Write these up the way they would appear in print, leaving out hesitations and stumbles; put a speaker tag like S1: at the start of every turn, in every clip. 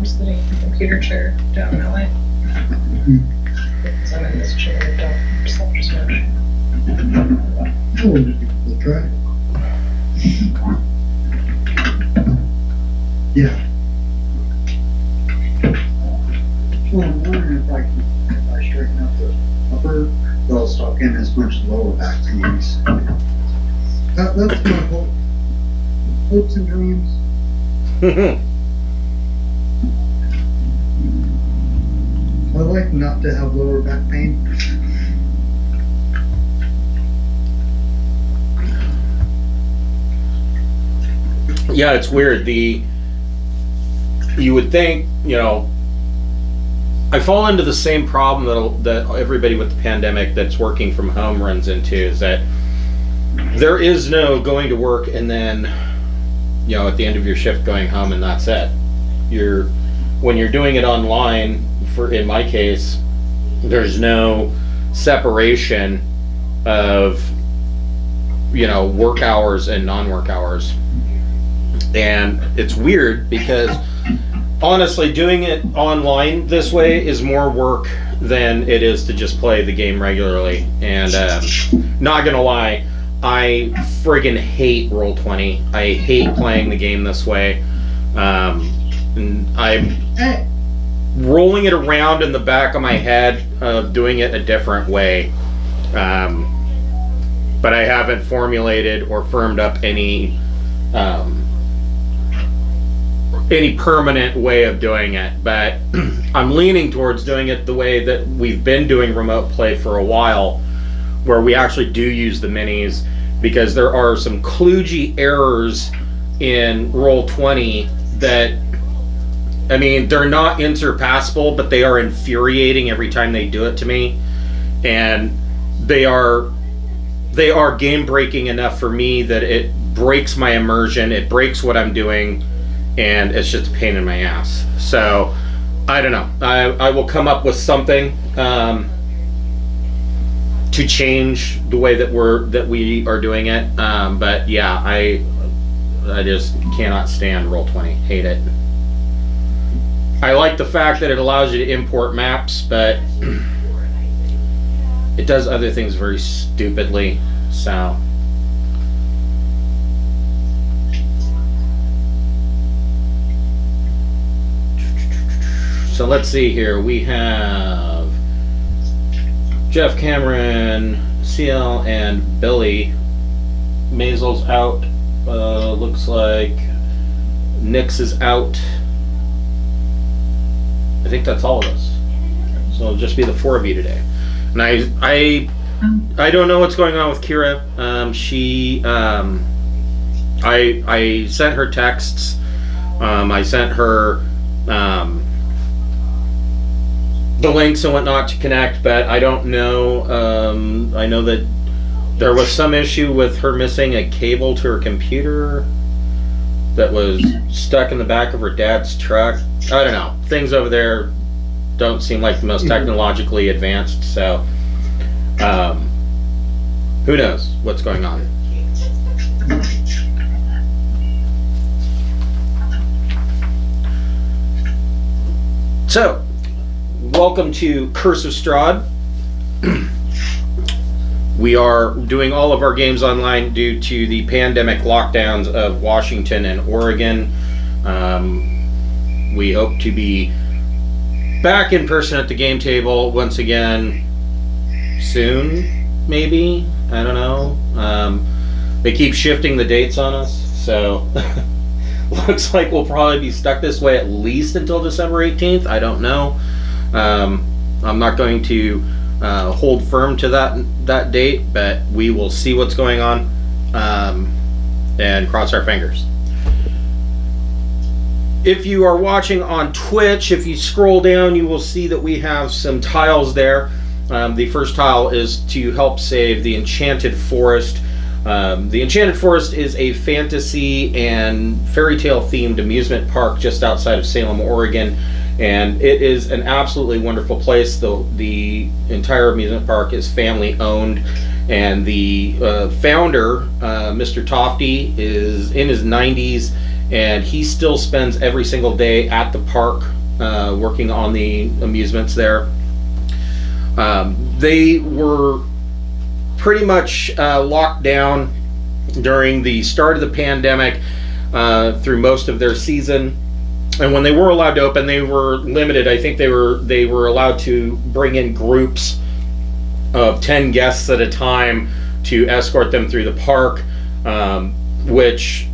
S1: I'm sitting in the computer chair down in LA. Because I'm in this chair, I don't slept as much.
S2: We'll try. Yeah. Well, I'm wondering if I straighten up the upper, they'll stop getting as much lower back pains. That's my hope. Hopes and dreams. I like not to have lower back pain.
S3: Yeah, it's weird. You would think, I fall into the same problem that everybody with the pandemic that's working from home runs into, is that there is no going to work and then, at the end of your shift going home and that's it. When you're doing it online, in my case, there's no separation of, work hours and non-work hours. And it's weird because honestly, doing it online this way is more work than it is to just play the game regularly. And not gonna lie, I friggin' hate Roll20. I hate playing the game this way. And I'm rolling it around in the back of my head of doing it a different way. But I haven't formulated or firmed up any permanent way of doing it, but I'm leaning towards doing it the way that we've been doing remote play for a while, where we actually do use the minis, because there are some kludgy errors in Roll20 that, they're not insurpassable, but they are infuriating every time they do it to me, and they are game breaking enough for me that it breaks my immersion, it breaks what I'm doing, and it's just a pain in my ass. So I don't know, I will come up with something to change the way that we are doing it, but yeah, I just cannot stand Roll20. Hate it. I like the fact that it allows you to import maps, but it does other things very stupidly. So let's see here. We have Jeff, Cameron, CL, and Billy. Maisel's out. Looks like Nix is out. I think that's all of us. So it'll just be the four of you today. And I don't know what's going on with Kira. I sent her texts. I sent her the links and whatnot to connect, but I don't know. I know that there was some issue with her missing a cable to her computer that was stuck in the back of her dad's truck. I don't know. Things over there don't seem like the most technologically advanced, so who knows what's going on. So, welcome to Curse of Strahd. We are doing all of our games online due to the pandemic lockdowns of Washington and Oregon. We hope to be back in person at the game table once again soon, maybe. I don't know. They keep shifting the dates on us, so looks like we'll probably be stuck this way at least until December 18th. I don't know. I'm not going to hold firm to that date, but we will see what's going on and cross our fingers. If you are watching on Twitch, if you scroll down, you will see that we have some tiles there. The first tile is to help save the Enchanted Forest. The Enchanted Forest is a fantasy and fairy tale themed amusement park just outside of Salem, Oregon, and it is an absolutely wonderful place. The entire amusement park is family owned, and the founder, Mr. Tofty, is in his 90s, and he still spends every single day at the park working on the amusements there. They were pretty much locked down during the start of the pandemic through most of their season. And when they were allowed to open, they were limited. I think they were allowed to bring in groups of 10 guests at a time to escort them through the park, which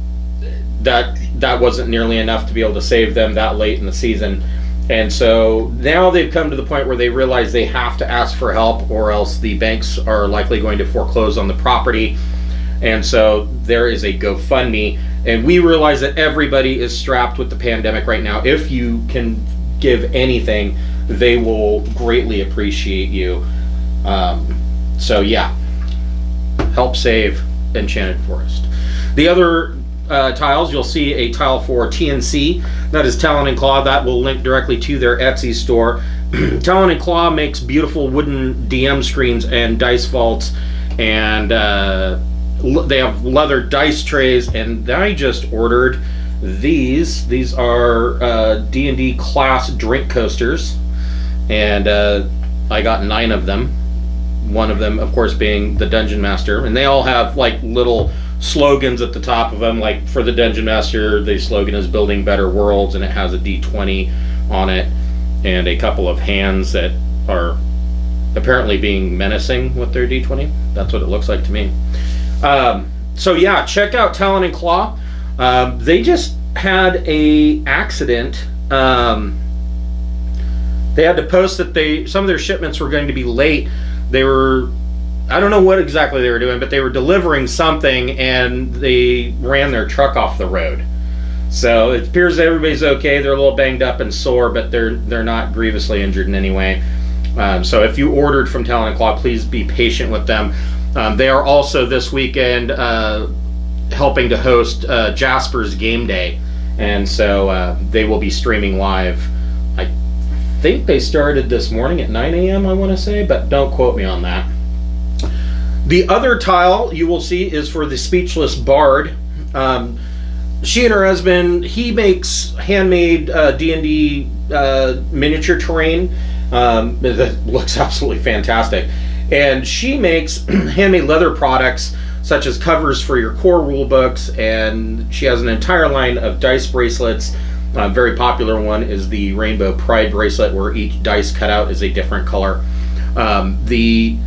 S3: that wasn't nearly enough to be able to save them that late in the season. And so now they've come to the point where they realize they have to ask for help, or else the banks are likely going to foreclose on the property. And so there is a GoFundMe. And we realize that everybody is strapped with the pandemic right now. If you can give anything, they will greatly appreciate you. So yeah, help save Enchanted Forest. The other tiles, you'll see a tile for TNC. That is Talon Claw. That will link directly to their Etsy store. Talon Claw makes beautiful wooden DM screens and dice vaults, and they have leather dice trays, and I just ordered these. These are D&D class drink coasters, and I got 9 of them. One of them, of course, being the Dungeon Master, and they all have like little slogans at the top of them. Like for the Dungeon Master, the slogan is "Building Better Worlds," and it has a D20 on it, and a couple of hands that are apparently being menacing with their D20. That's what it looks like to me. So yeah, check out Talon Claw. They just had a accident. They had to post that some of their shipments were going to be late. They were, I don't know what exactly they were doing, but they were delivering something and they ran their truck off the road. So it appears that everybody's okay. They're a little banged up and sore, but they're not grievously injured in any way. So if you ordered from Talon Claw, please be patient with them. They are also this weekend helping to host Jasper's Game Day, and so they will be streaming live. I think they started this morning at 9 a.m. I want to say, but don't quote me on that. The other tile you will see is for the Speechless Bard. She and her husband, he makes handmade D&D miniature terrain that looks absolutely fantastic. And she makes handmade leather products such as covers for your core rule books, and she has an entire line of dice bracelets. A very popular one is the Rainbow Pride bracelet, where each dice cutout is a different color. The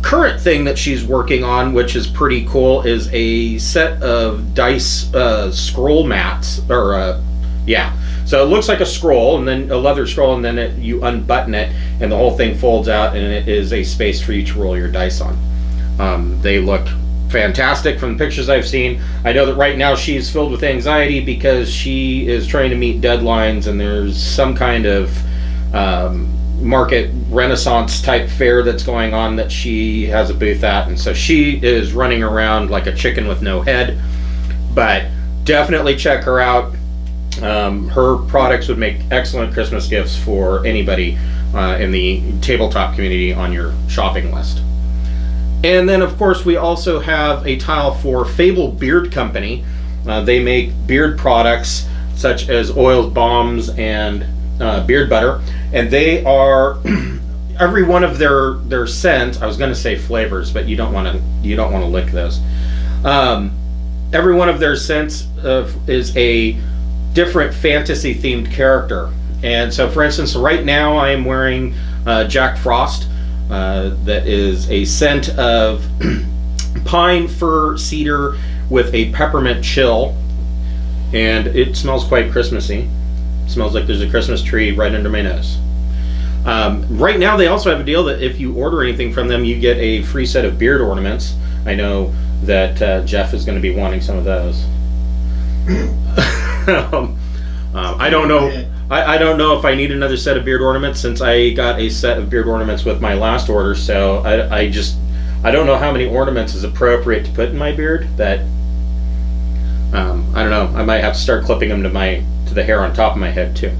S3: current thing that she's working on, which is pretty cool, is a set of dice scroll mats, or yeah. So it looks like a scroll, and then a leather scroll, and then you unbutton it, and the whole thing folds out, and it is a space for you to roll your dice on. They look fantastic from the pictures I've seen. I know that right now she's filled with anxiety because she is trying to meet deadlines, and there's some kind of market renaissance type fair that's going on that she has a booth at, and so she is running around like a chicken with no head. But definitely check her out. Her products would make excellent Christmas gifts for anybody in the tabletop community on your shopping list. And then, of course, we also have a tile for Fable Beard Company. They make beard products such as oils, balms, and beard butter. And they are every one of their scents. I was going to say flavors, but you don't want to lick those. Every one of their scents is a different fantasy themed character. And so, for instance, right now I am wearing Jack Frost. That is a scent of pine, fir, cedar with a peppermint chill, and it smells quite Christmassy. It smells like there's a Christmas tree right under my nose. Right now they also have a deal that if you order anything from them, you get a free set of beard ornaments. I know that Jeff is going to be wanting some of those. I don't know. I don't know if I need another set of beard ornaments, since I got a set of beard ornaments with my last order. So I don't know how many ornaments is appropriate to put in my beard. That I don't know. I might have to start clipping them to the hair on top of my head too.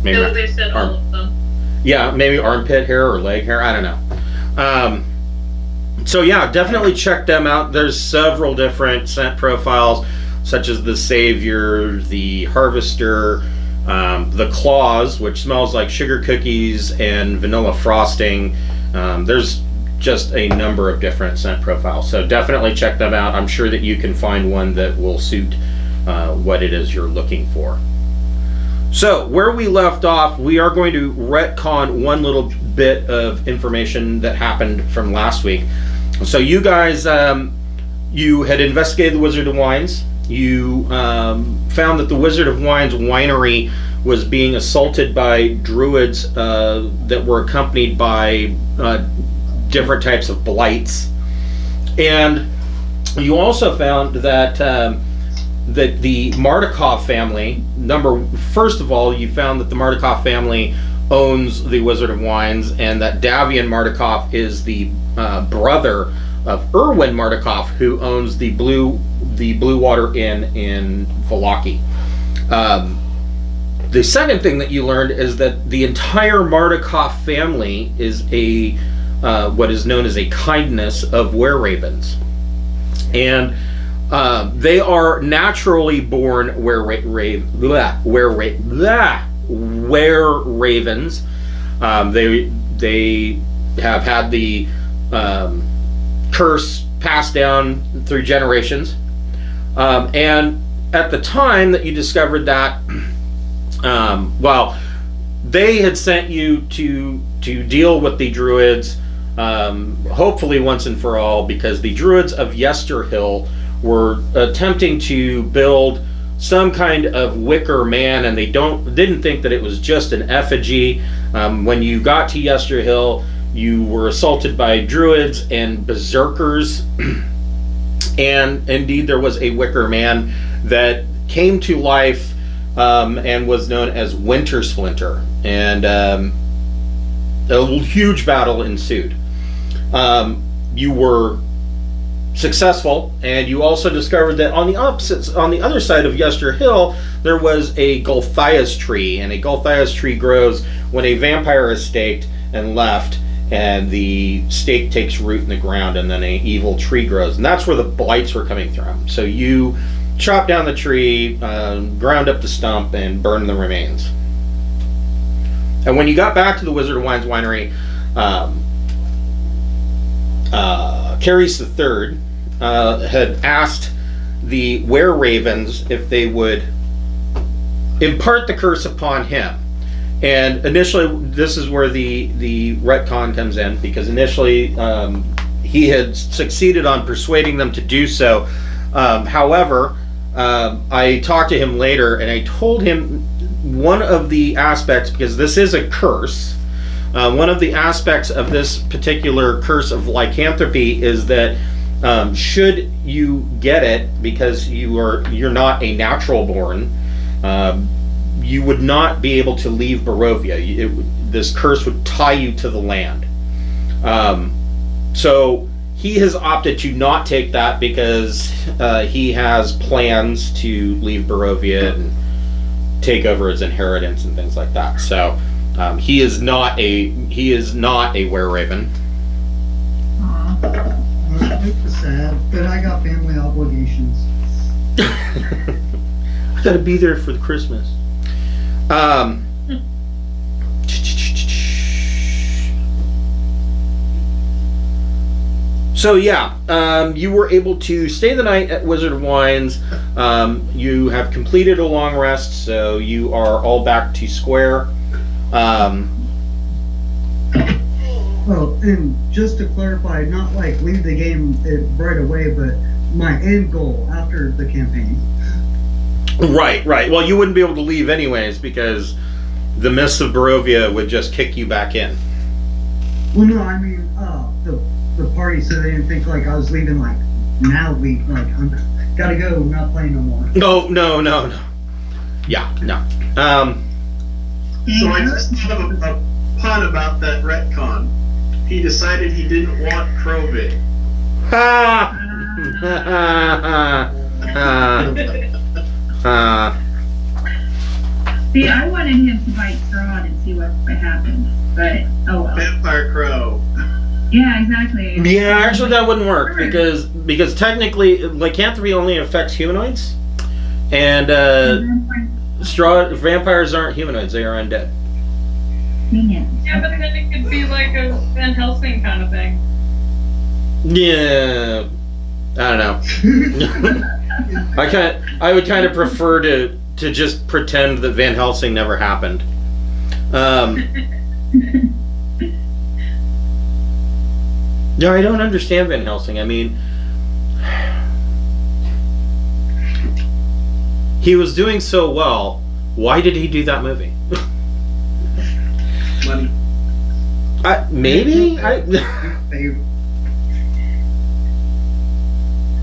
S3: Maybe
S1: No, they said all of them.
S3: Yeah, maybe armpit hair or leg hair. I don't know. So yeah, definitely check them out. There's several different scent profiles. such as the Savior, the Harvester, the Claws, which smells like sugar cookies and vanilla frosting. There's just a number of different scent profiles, so definitely check them out. I'm sure that you can find one that will suit what it is you're looking for. So where we left off, we are going to retcon one little bit of information that happened from last week. So you guys, you had investigated the Wizard of Wines. You found that the Wizard of Wines winery was being assaulted by druids that were accompanied by different types of blights. And you also found that that the Mardukov family, first of all, you found that the Mardukov family owns the Wizard of Wines, and that Davian Mardukov is the brother of Erwin Mardukov, who owns the Blue Water Inn in Vallaki. The second thing that you learned is that the entire Mardukov family is a what is known as a kindness of were-ravens, and they are naturally born were-ravens. They have had the curse passed down through generations, and at the time that you discovered that, well, they had sent you to deal with the druids, hopefully once and for all, because the druids of Yesterhill were attempting to build some kind of wicker man, and they didn't think that it was just an effigy. When you got to Yesterhill, you were assaulted by druids and berserkers, and indeed there was a wicker man that came to life and was known as Winter Splinter, and a huge battle ensued. You were successful, and you also discovered that on the other side of Yesterhill, there was a Gulthias tree, and a Gulthias tree grows when a vampire is staked and left, and the stake takes root in the ground, and then an evil tree grows, and that's where the blights were coming from. So you chopped down the tree, ground up the stump, and burned the remains. And when you got back to the Wizard of Wines winery, Caries III had asked the were-ravens if they would impart the curse upon him. And initially, this is where the retcon comes in, because initially he had succeeded on persuading them to do so. However, I talked to him later, and I told him one of the aspects, because this is a curse, one of the aspects of this particular curse of lycanthropy is that should you get it, because you're not a natural born, you would not be able to leave Barovia. This curse would tie you to the land. So he has opted to not take that because he has plans to leave Barovia and take over his inheritance and things like that. So he is not a were-raven.
S2: It's sad, but I got family obligations.
S3: I gotta be there for the Christmas. So yeah, you were able to stay the night at Wizard of Wines. You have completed a long rest, so you are all back to square.
S2: Well, and just to clarify, not like leave the game right away, but my end goal after the campaign.
S3: Right. Well, you wouldn't be able to leave anyways, because the mists of Barovia would just kick you back in.
S2: Well, no, I mean, the party, so they didn't think like I was leaving, like, now leave, like, I'm gotta go, not playing no more.
S3: No. Yeah, no.
S4: So I just thought of a pun about that retcon. He decided he didn't want Krovik.
S5: See, I wanted him to bite Strahd and see what happened, but oh well.
S4: Vampire Crow.
S5: Yeah, exactly.
S3: Yeah, actually that wouldn't work, because technically lycanthropy only affects humanoids. And
S5: Vampire-
S3: vampires aren't humanoids; they are undead.
S5: Dang it.
S1: Yeah, but then it could be like a Van Helsing kind of thing.
S3: Yeah, I don't know. I would kind of prefer to just pretend that Van Helsing never happened. No, I don't understand Van Helsing. I mean, he was doing so well. Why did he do that movie?
S4: Money.
S3: Maybe.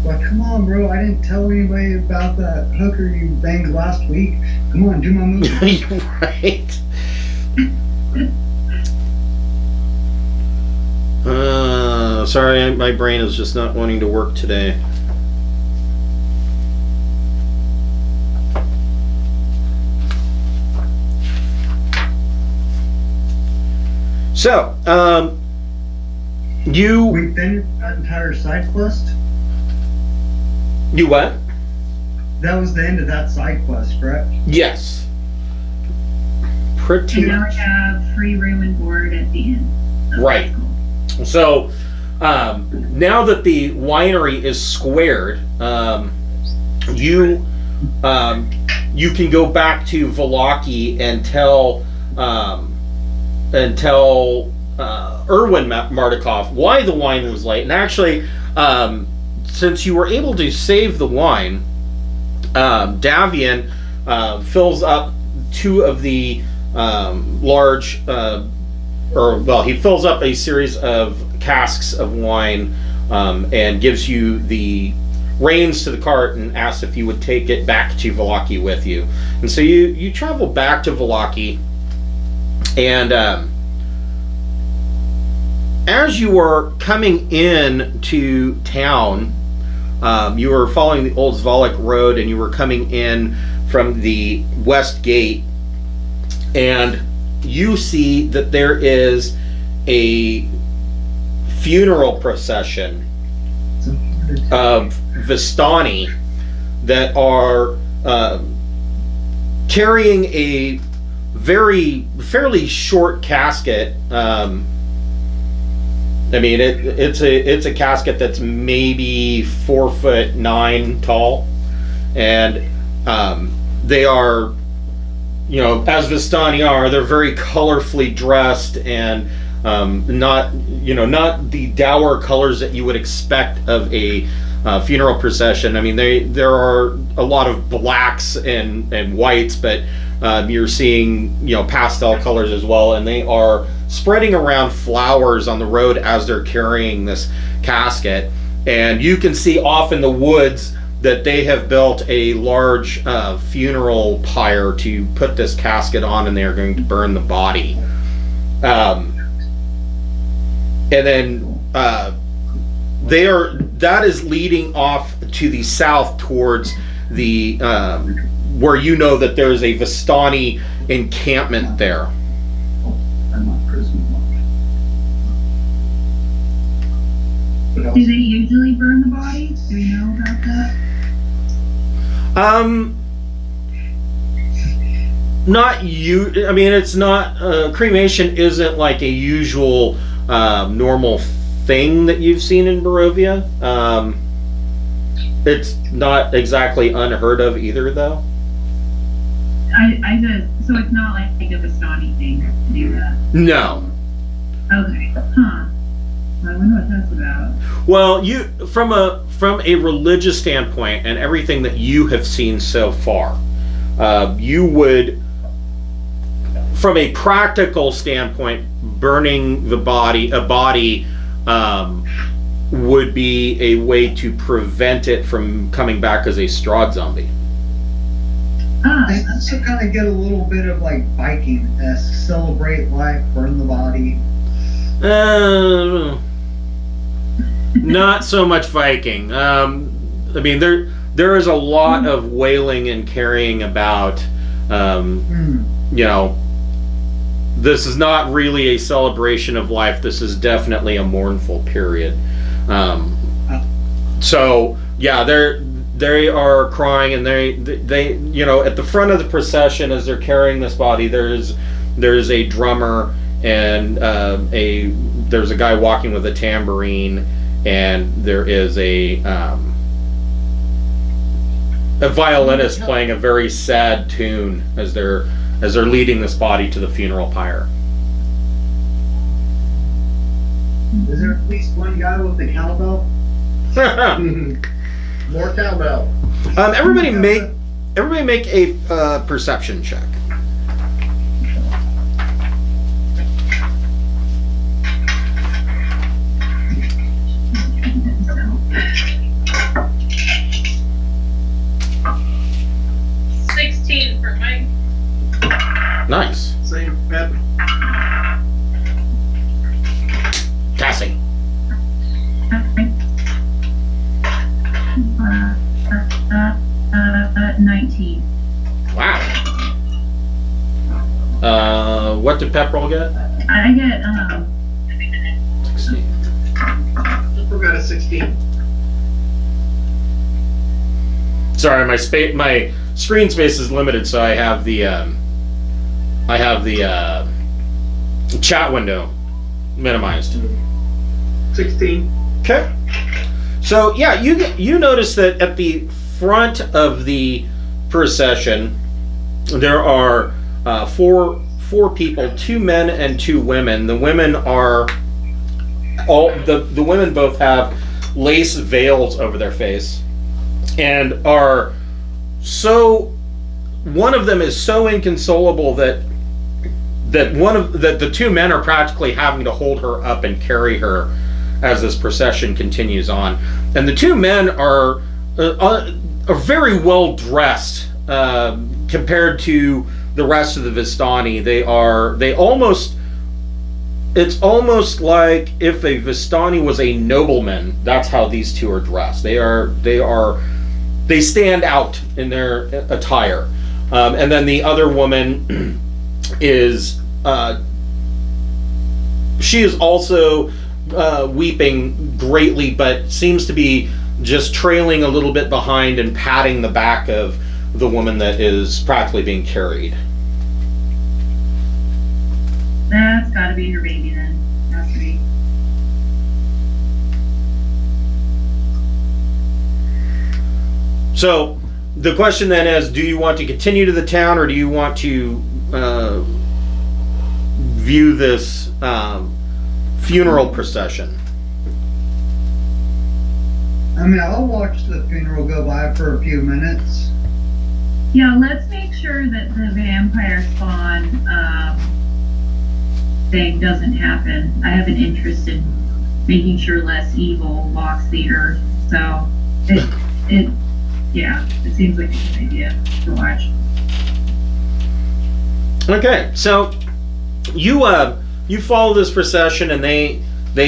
S2: Well, come on, bro. I didn't tell anybody about that hooker you banged last week. Come on, do my movie.
S3: You're right. Sorry, my brain is just not wanting to work today. So,
S2: We finished that entire side quest.
S3: You what?
S2: That was the end of that side quest, correct?
S3: Yes. Pretty
S5: And now
S3: much.
S5: we have free room and board at the end. So
S3: Right.
S5: that's cool.
S3: So, now that the winery is squared, you can go back to Vallaki and tell Erwin Mardukov why the wine was late. And actually, since you were able to save the wine, Davian fills up two of the large, he fills up a series of casks of wine and gives you the reins to the cart and asks if you would take it back to Vallaki with you. And so you travel back to Vallaki, and as you were coming in to town, you were following the old Zvalek road, and you were coming in from the west gate, and you see that there is a funeral procession of Vistani that are carrying a fairly short casket. I mean, it's a casket that's maybe 4'9" tall, and they are, as Vistani are, they're very colorfully dressed and not the dour colors that you would expect of a funeral procession. I mean, there are a lot of blacks and whites, but you're seeing pastel colors as well, and they are spreading around flowers on the road as they're carrying this casket. And you can see off in the woods that they have built a large funeral pyre to put this casket on, and they are going to burn the body. And then that is leading off to the south towards the where that there is a Vistani encampment there.
S2: I'm not prison
S5: Do they usually burn the bodies? Do we know about that?
S3: Not you. I mean, it's not cremation isn't like a usual normal thing that you've seen in Barovia. It's not exactly unheard of either, though.
S5: So it's not like a Vistani thing to do that?
S3: No.
S5: Okay. Huh. I wonder what that's about.
S3: Well, from a religious standpoint and everything that you have seen so far, you would, from a practical standpoint, burning a body would be a way to prevent it from coming back as a Strahd zombie.
S2: I also kind of get a little bit of like Viking-esque, celebrate life, burn the body.
S3: Not so much Viking. I mean, there is a lot of wailing and carrying about. This is not really a celebration of life. This is definitely a mournful period. So yeah, they are crying, and they you know, at the front of the procession as they're carrying this body, there's a drummer and there's a guy walking with a tambourine, and there is a violinist playing a very sad tune as they're leading this body to the funeral pyre.
S2: Is there at least one guy with a cowbell?
S6: More cowbell.
S3: Everybody make a perception check.
S1: For Mike.
S3: Nice.
S4: Same, Pep.
S3: Cassie.
S5: 19.
S3: Wow. What did Pepperell get?
S5: I get
S3: 16.
S4: Pepper got a 16.
S3: Sorry, my screen space is limited, so I have the chat window minimized.
S4: 16.
S3: Okay. So yeah, you notice that at the front of the procession there are four people, 2 men and 2 women. The women are the women both have lace veils over their face, and are so, one of them is so inconsolable that the 2 men are practically having to hold her up and carry her as this procession continues on. And the 2 men are very well dressed compared to the rest of the Vistani. It's almost like if a Vistani was a nobleman. That's how these 2 are dressed. They stand out in their attire. And then the other woman is, she is also weeping greatly, but seems to be just trailing a little bit behind and patting the back of the woman that is practically being carried.
S5: That's gotta be your baby then. Has to be.
S3: So the question then is, do you want to continue to the town, or do you want to view this funeral procession?
S2: I mean, I'll watch the funeral go by for a few minutes.
S5: Yeah, let's make sure that the vampire spawn thing doesn't happen. I have an interest in making sure less evil walks the earth. So it seems like a good idea to watch.
S3: Okay, so you follow this procession, and they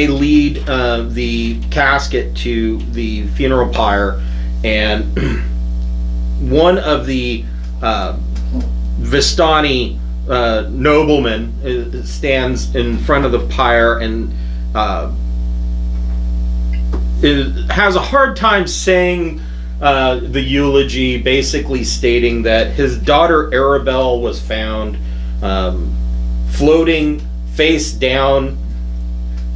S3: lead the casket to the funeral pyre, and one of the Vistani noblemen stands in front of the pyre and has a hard time saying the eulogy, basically stating that his daughter Aribel was found floating face down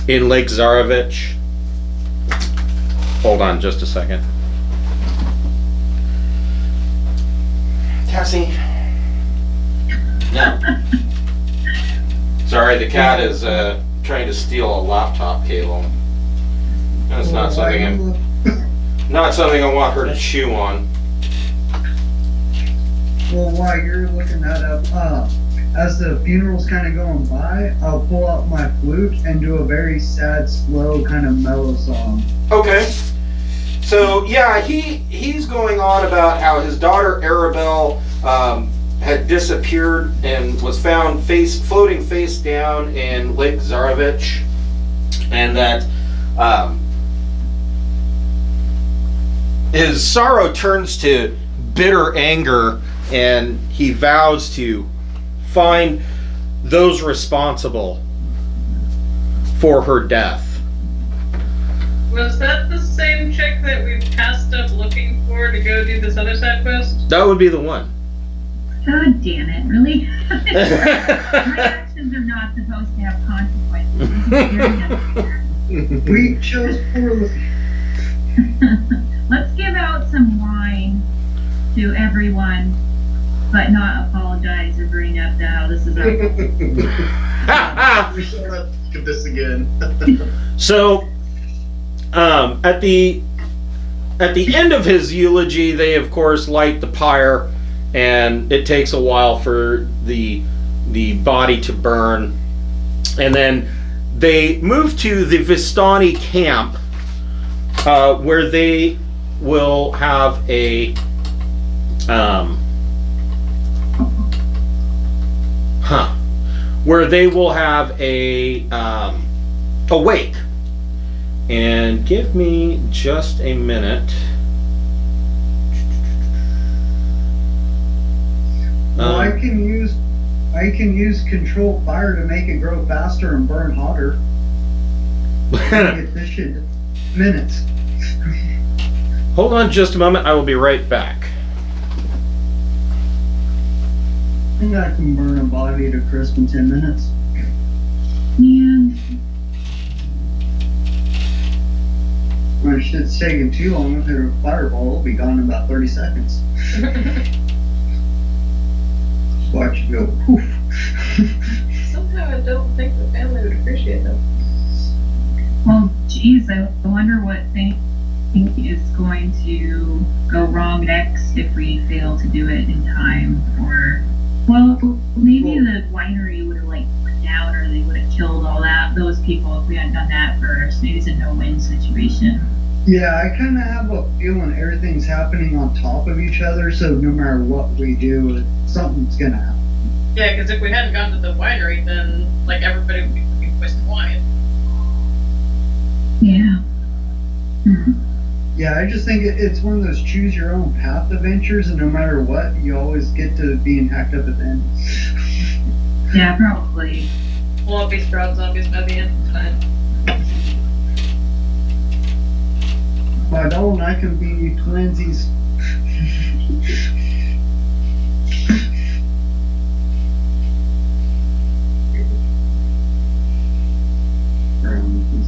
S3: in Lake Zarovich. Hold on just a second. Cassie. No. Sorry, the cat is trying to steal a laptop cable. That's not something I want her to chew on.
S2: Well, while you're looking that up, as the funeral's kind of going by, I'll pull out my flute and do a very sad, slow, kind of mellow song.
S3: Okay. So yeah, he's going on about how his daughter Aribel had disappeared and was found floating face down in Lake Zarovich, and that his sorrow turns to bitter anger, and he vows to find those responsible for her death.
S1: Was that the same chick that we passed up looking for forward to go do this other side quest?
S3: That would be the one.
S5: God damn it, really? My actions are not supposed to have consequences. This is very unfair.
S2: We chose poorly.
S5: Let's give out some wine to everyone, but not apologize or bring up how this is our fault.
S4: We should not think of this again.
S3: So, at the end of his eulogy, they of course light the pyre, and it takes a while for the body to burn, and then they move to the Vistani Camp, where they will have a wake. And give me just a minute.
S2: Well, I can use control fire to make it grow faster and burn hotter. Get this shit in minutes.
S3: Hold on just a moment. I will be right back.
S2: I think I can burn a body to crisp in 10 minutes.
S5: Man,
S2: When shit's taking too long, if it's a fireball, it'll be gone in about 30 seconds. Watch it go poof.
S1: Somehow I don't think the family would appreciate them.
S5: well, geez, I wonder what thing is going to go wrong next if we fail to do it in time, or, well, maybe the winery would have like put down, or they would have killed those people if we hadn't done that first. Maybe it's a no-win situation.
S2: Yeah, I kind of have a feeling everything's happening on top of each other, so no matter what we do, something's gonna happen.
S1: Yeah, because if we hadn't gone to the winery, then like everybody would be drinking wasted wine.
S5: Yeah.
S2: Yeah, I just think it's one of those choose your own path adventures, and no matter what, you always get to being hacked up at the end.
S5: Yeah, probably.
S1: We'll all be Strahd zombies by the end. It's fine.
S2: My doll and I can be twinsies.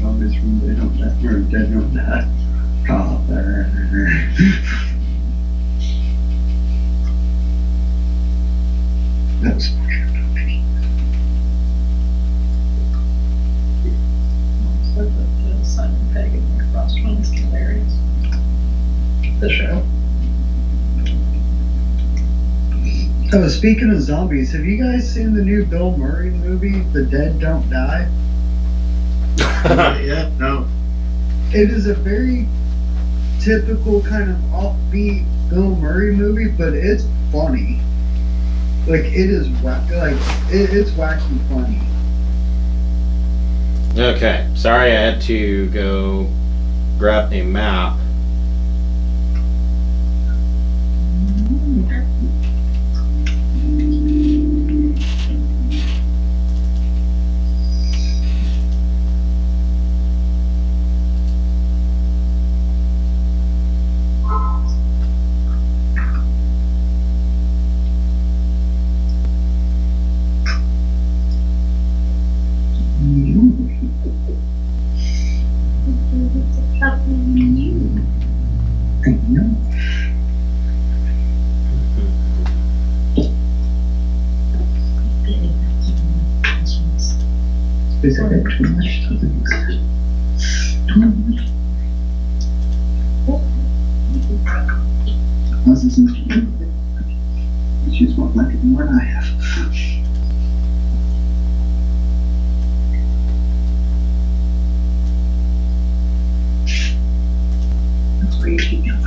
S2: Zombies from They Don't Die, or Dead Don't Die. Copper. That's
S1: Simon Pegg and Nick Frost one is hilarious. The show.
S2: Oh, speaking of zombies, have you guys seen the new Bill Murray movie, The Dead Don't Die?
S4: Yeah, no.
S2: It is a very typical kind of offbeat Bill Murray movie, but it's funny. Like it is it's wacky funny.
S3: Okay, sorry I had to go grab a map.
S2: She's more like it more than I have. That's where you keep going.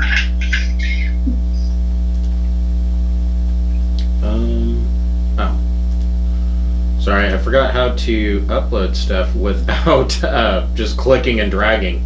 S3: Oh. Sorry, I forgot how to upload stuff without just clicking and dragging.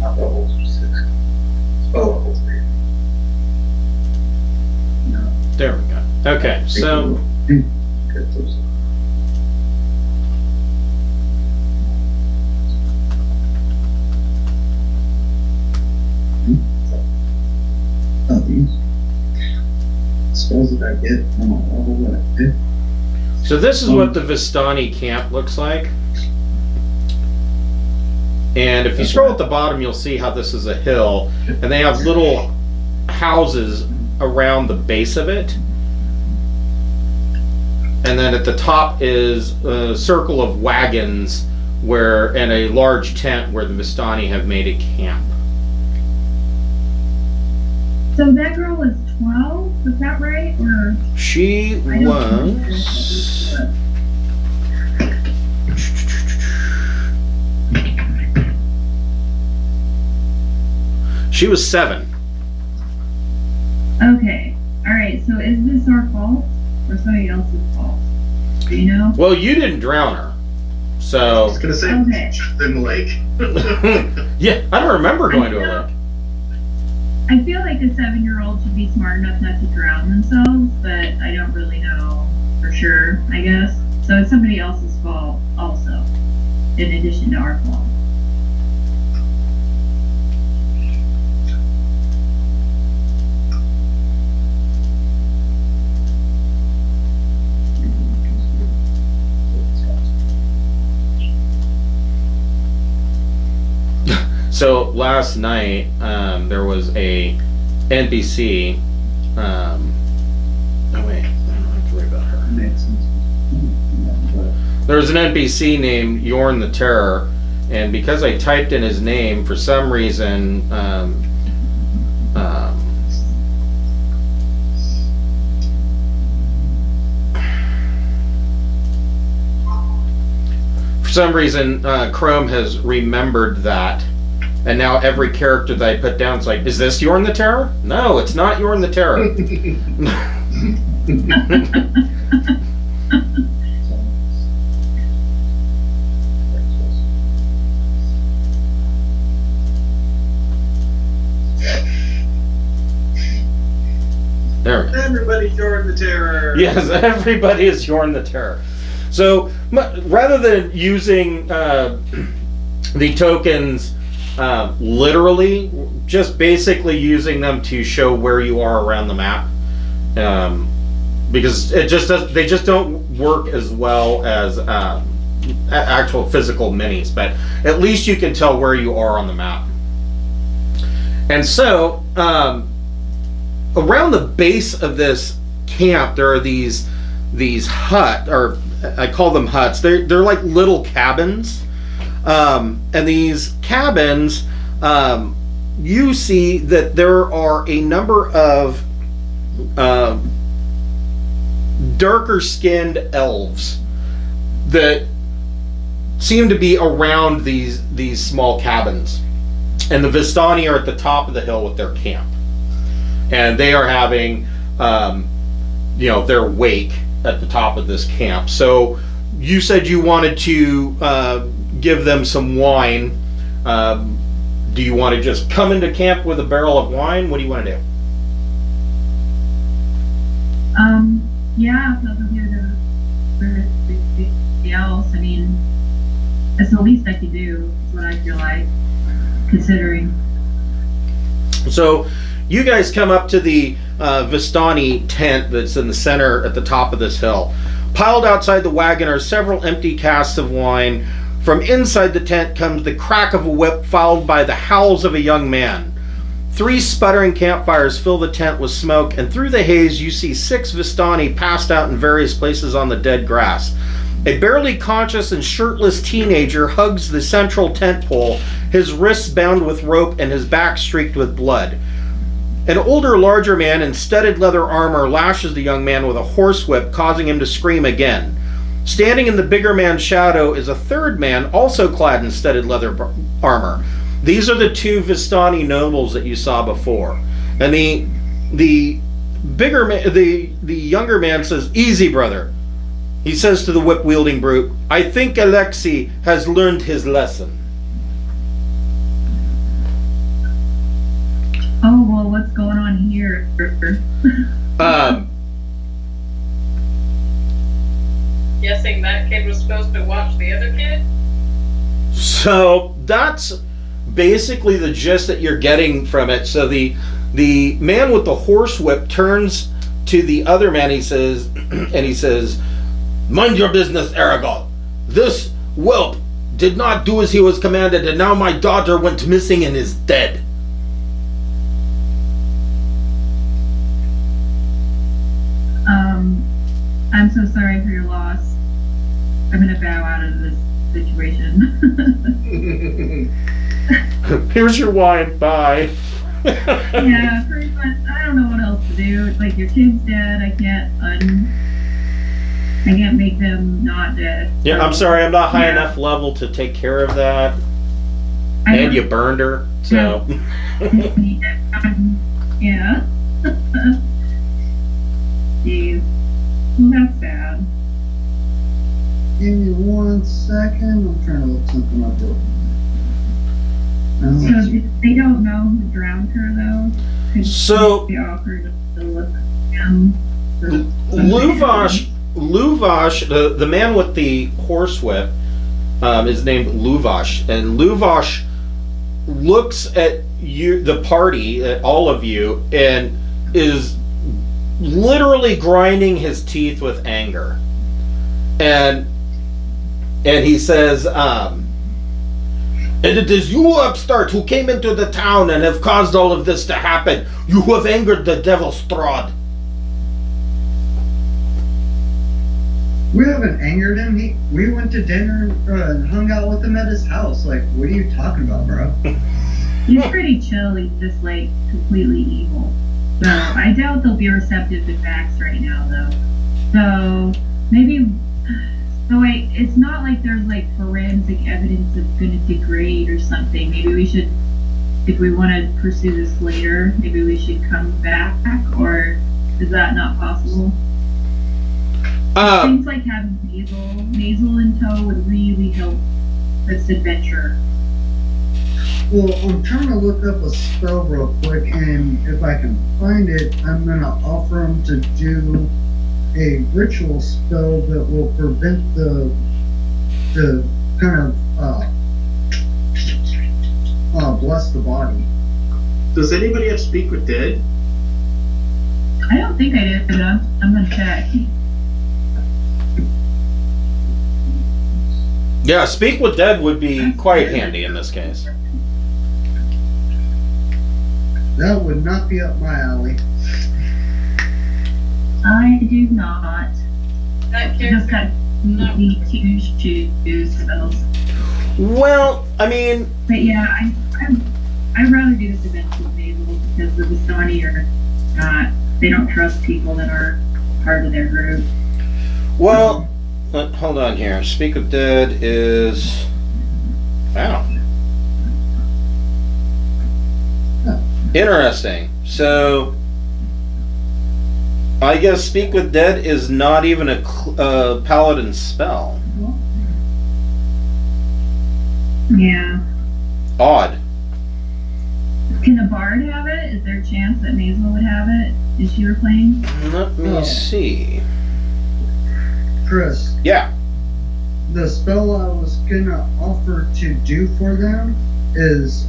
S2: Not level 6. Spell level 3. No.
S3: There we go. Okay, so
S2: Get those. Oh, these spells that I get on my level that I did.
S3: so this is what the Vistani Camp looks like. And if you scroll at the bottom, you'll see how this is a hill, and they have little houses around the base of it. And then at the top is a circle of wagons and a large tent where the Vistani have made a camp.
S5: So that girl was 12, was that right? Or
S3: She
S5: I don't
S3: was... She was 7.
S5: Okay. Alright, so is this our fault? Or somebody else's fault? Do you know?
S3: Well, you didn't drown her.
S4: I
S3: So...
S4: was gonna say,
S5: Okay.
S4: in the lake.
S3: yeah, I don't remember going to a lake.
S5: I feel like a 7-year-old should be smart enough not to drown themselves, but I don't really know for sure, I guess. So it's somebody else's fault also, in addition to our fault.
S3: So last night, there was a NPC. Oh wait, I don't have to worry about her.
S2: Makes sense.
S3: There was an NPC named Yorn the Terror, and because I typed in his name, for some reason, Chrome has remembered that. And now every character that I put down is like, is this Yorn the Terror? No, it's not Yorn the Terror. There we go.
S4: Everybody join the terror.
S3: Yes, everybody is Yorn the Terror. So rather than using the tokens literally, just basically using them to show where you are around the map, because they just don't work as well as actual physical minis. But at least you can tell where you are on the map. And so around the base of this camp, there are these hut, or I call them huts. They're like little cabins, and these cabins, you see that there are a number of darker skinned elves that seem to be around these small cabins, and the Vistani are at the top of the hill with their camp, and they are having their wake at the top of this camp. So you said you wanted to give them some wine. Do you want to just come into camp with a barrel of wine? What do you want to do?
S5: Yeah, if that's okay with everybody else. I mean, it's the least I could do, is what I feel like, considering.
S3: So you guys come up to the Vistani tent that's in the center at the top of this hill. Piled outside the wagon are several empty casks of wine. From inside the tent comes the crack of a whip, followed by the howls of a young man. 3 sputtering campfires fill the tent with smoke, and through the haze you see 6 Vistani passed out in various places on the dead grass. A barely conscious and shirtless teenager hugs the central tent pole, his wrists bound with rope and his back streaked with blood. An older, larger man in studded leather armor lashes the young man with a horsewhip, causing him to scream again. Standing in the bigger man's shadow is a third man, also clad in studded leather armor. These are the two Vistani nobles that you saw before. And the bigger man, the younger man says, "Easy, brother." He says to the whip-wielding brute, "I think Alexei has learned his lesson."
S5: Oh, well, what's going on here?
S1: Guessing that kid was supposed to watch the other kid?
S3: So that's basically the gist that you're getting from it. So the man with the horsewhip turns to the other man. He says, "Mind your business, Arigal. This whelp did not do as he was commanded, and now my daughter went missing and is dead."
S5: I'm so sorry for your loss. I'm gonna bow out of this situation.
S3: Here's your wine. Bye.
S5: Yeah, pretty much. I don't know what else to do. It's like your kid's dead. I can't make them not dead.
S3: Yeah, I'm sorry. I'm not high enough level to take care of that. And you burned her, so.
S5: Yeah. Jeez. Well, that's sad.
S2: Give me 1 second. I'm trying to look something up real quick.
S5: So they don't know who drowned her, though?
S3: So,
S5: they offered to look at them.
S3: Luvash, the man with the horsewhip, is named Luvash, and Luvash looks at you, the party, at all of you, and is literally grinding his teeth with anger. And he says, "And it is you, upstart, who came into the town and have caused all of this to happen. You who have angered the devil Strahd."
S2: We haven't angered him. We went to dinner and hung out with him at his house. Like, what are you talking about, bro?
S5: He's pretty chill. He's just like completely evil. So I doubt they'll be receptive to facts right now, though. So maybe. So wait, it's not like there's like forensic evidence that's going to degrade or something. Maybe we should, if we want to pursue this later, maybe we should come back, or is that not possible? Things like having Maisel in tow would really help this adventure.
S2: Well, I'm trying to look up a spell real quick, and if I can find it, I'm going to offer him to do a ritual spell that will prevent the kind of bless the body.
S4: Does anybody have Speak with Dead?
S5: I don't think I did, but I'm going to check.
S3: Yeah, Speak with Dead would be quite handy in this case.
S2: That would not be up my alley.
S5: I do not.
S1: That
S5: I just
S1: character.
S5: got two choose spells.
S3: Well, I mean,
S5: But yeah, I'd rather do this event with Fable because the Vistani are not, they don't trust people that are part of their group.
S3: well, hold on here. Speak with Dead is... Wow. Interesting. So, I guess Speak with Dead is not even a paladin spell.
S5: Yeah.
S3: Odd.
S5: Can the bard have it? Is there a chance that Maisel would have it if she were playing?
S3: Let me see.
S2: Chris,
S3: Yeah.
S2: the spell I was gonna offer to do for them is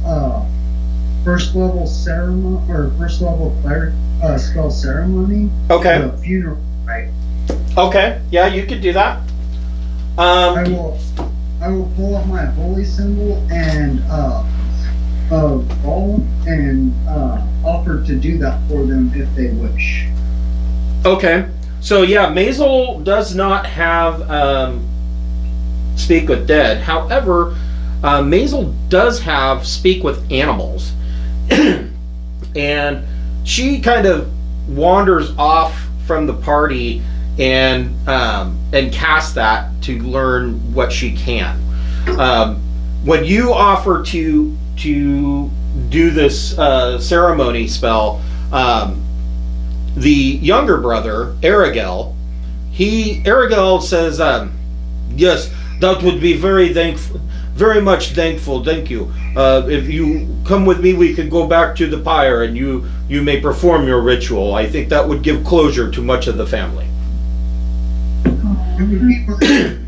S2: first level ceremony or first level cleric spell ceremony.
S3: Okay.
S2: The funeral rite.
S3: Okay. Yeah, you could do that.
S2: I will pull up my holy symbol and ball and offer to do that for them if they wish.
S3: Okay. So yeah, Maisel does not have Speak with Dead. However, Maisel does have Speak with Animals. And she kind of wanders off from the party and cast that to learn what she can. When you offer to do this ceremony spell, the younger brother Arigal, Arigal says, "Yes, that would be very much thankful. Thank you. If you come with me, we can go back to the pyre, and you may perform your ritual. I think that would give closure to much of the family."
S2: And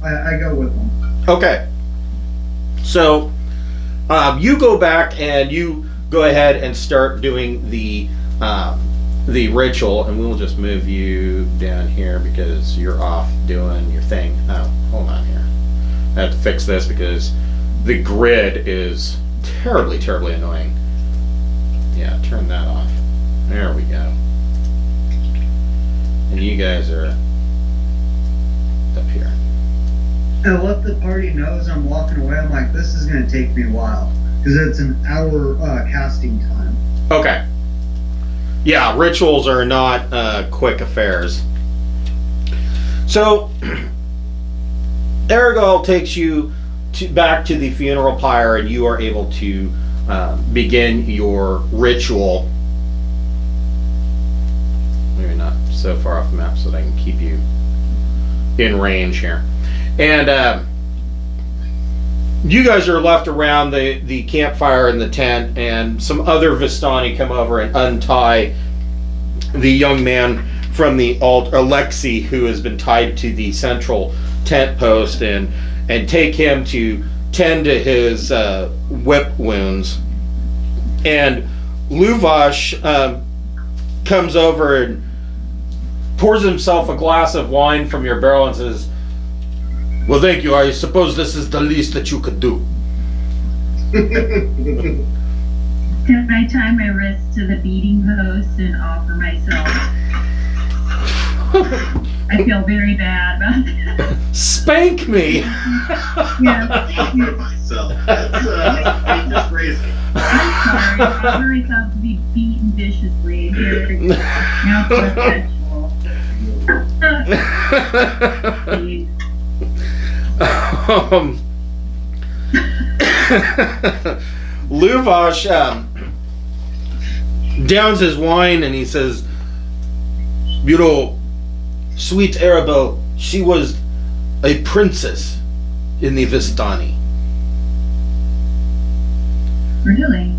S2: I go with them.
S3: Okay. So you go back and you go ahead and start doing the ritual, and we'll just move you down here because you're off doing your thing. Oh, hold on here. I have to fix this because the grid is terribly, terribly annoying. Yeah, turn that off. There we go. And you guys are up here.
S2: I let the party knows I'm walking away. I'm like, this is going to take me a while because it's an hour casting time.
S3: Okay. Yeah, rituals are not quick affairs. So, Arigal takes you back to the funeral pyre, and you are able to begin your ritual. Maybe not so far off the map so that I can keep you in range here. And you guys are left around the campfire in the tent, and some other Vistani come over and untie the young man from the Alexei, who has been tied to the central tent post, and take him to tend to his whip wounds. And Luvash comes over and pours himself a glass of wine from your barrel and says, "Well, thank you. I suppose this is the least that you could do."
S5: Can I tie my wrist to the beating post and offer myself? I feel very bad about that.
S3: Spank me!
S5: Yeah.
S4: myself. That's just raising.
S5: I'm sorry. I offer myself to be beaten viciously. Here, now professional. Please.
S3: Luvash downs his wine and he says, "You know, sweet Aribel, she was a princess in the Vistani."
S5: Really?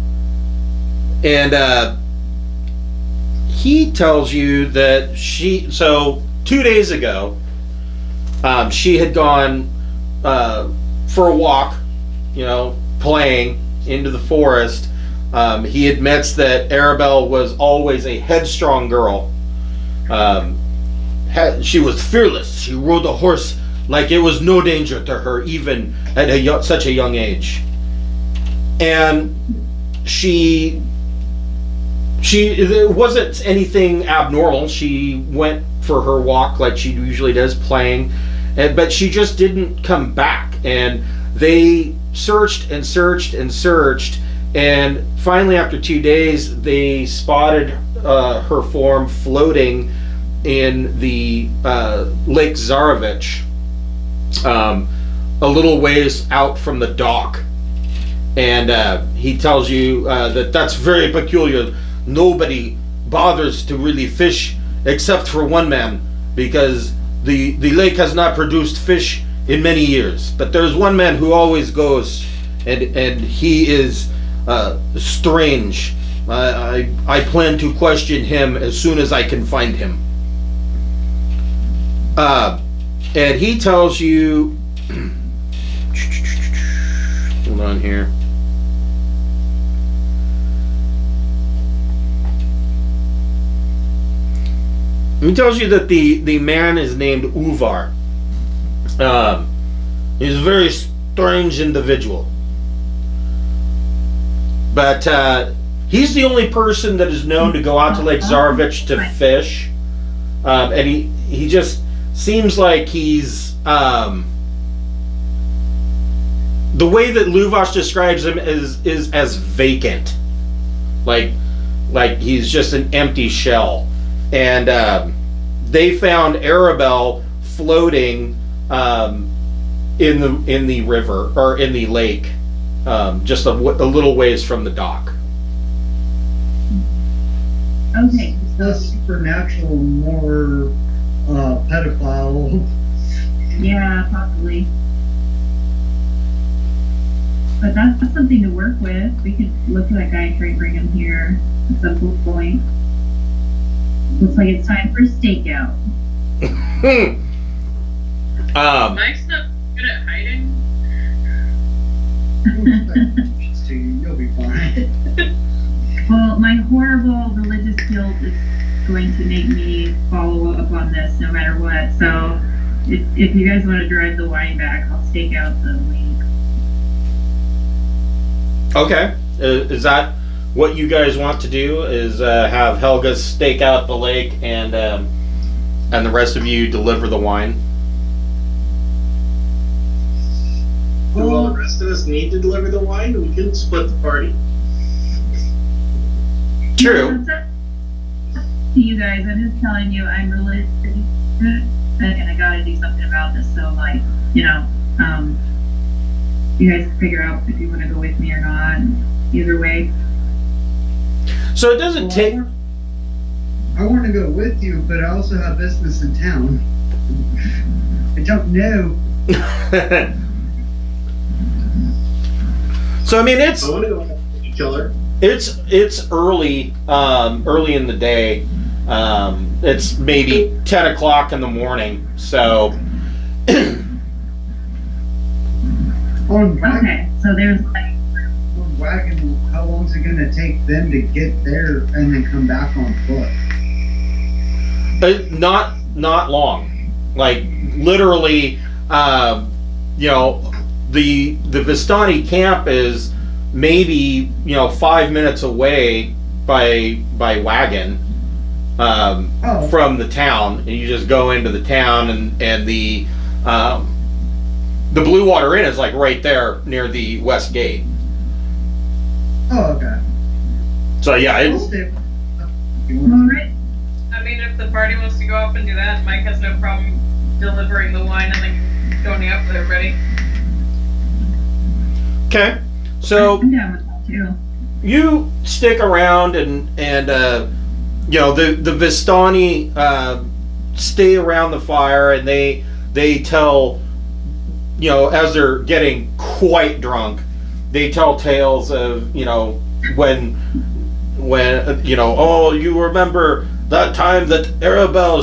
S3: And he tells you that so 2 days ago, she had gone for a walk, playing into the forest. He admits that Aribel was always a headstrong girl. She was fearless. She rode a horse like it was no danger to her, even at such a young age. And it wasn't anything abnormal. She went for her walk like she usually does, playing, but she just didn't come back. And they searched and searched and searched, and finally, after 2 days, they spotted her form floating in the Lake Zarovich, a little ways out from the dock. And he tells you that's very peculiar. Nobody bothers to really fish except for one man, because the lake has not produced fish in many years. But there's one man who always goes, and he is strange. I plan to question him as soon as I can find him. And he tells you, hold on here. He tells you that the man is named Uvar. He's a very strange individual. But he's the only person that is known to go out to Lake Zarovich to fish. And he just seems like he's... the way that Luvash describes him is as vacant. Like he's just an empty shell. And they found Aribel floating in the river, or in the lake, just a little ways from the dock.
S5: Okay.
S2: Less supernatural, more pedophile.
S5: Yeah, possibly. But that's something to work with. We could look at that guy and try to bring him here at some point. Looks like it's time for a stakeout.
S1: Mike's not good at hiding.
S2: You'll be fine.
S5: Well, my horrible religious guilt is going to make me follow up on this no matter what. So, if you guys want to drive the wine back, I'll stake out the lake.
S3: Okay, is that what you guys want to do? Is have Helga stake out the lake and the rest of you deliver the wine?
S4: Do all the rest of us need to deliver the wine? We can split the party.
S3: True.
S5: It's up to you guys. I'm just telling you, I'm religious, and I gotta do something about this. So, like, you guys figure out if you want to go with me or not. Either way.
S3: So it doesn't take.
S2: I want to go with you, but I also have business in town. I don't know.
S3: So I mean, it's
S4: I want to go with the killer.
S3: it's early in the day. It's maybe 10 o'clock in the morning. So.
S5: Okay, so there's like.
S2: Wagon, how long is it going to take them to get there and then come back on foot?
S3: Not long. Like literally, the Vistani Camp is maybe 5 minutes away by wagon from the town, and you just go into the town, and the Blue Water Inn is like right there near the west gate.
S2: Oh, okay.
S3: So yeah,
S2: I'll stay.
S5: Alright.
S1: I mean, if the party wants to go up and do that, Mike has no problem delivering the wine and then going up with everybody.
S3: okay. So
S5: I'm down with that too.
S3: you stick around, and the Vistani stay around the fire, and they tell, as they're getting quite drunk, they tell tales of when oh, you remember that time that Aribel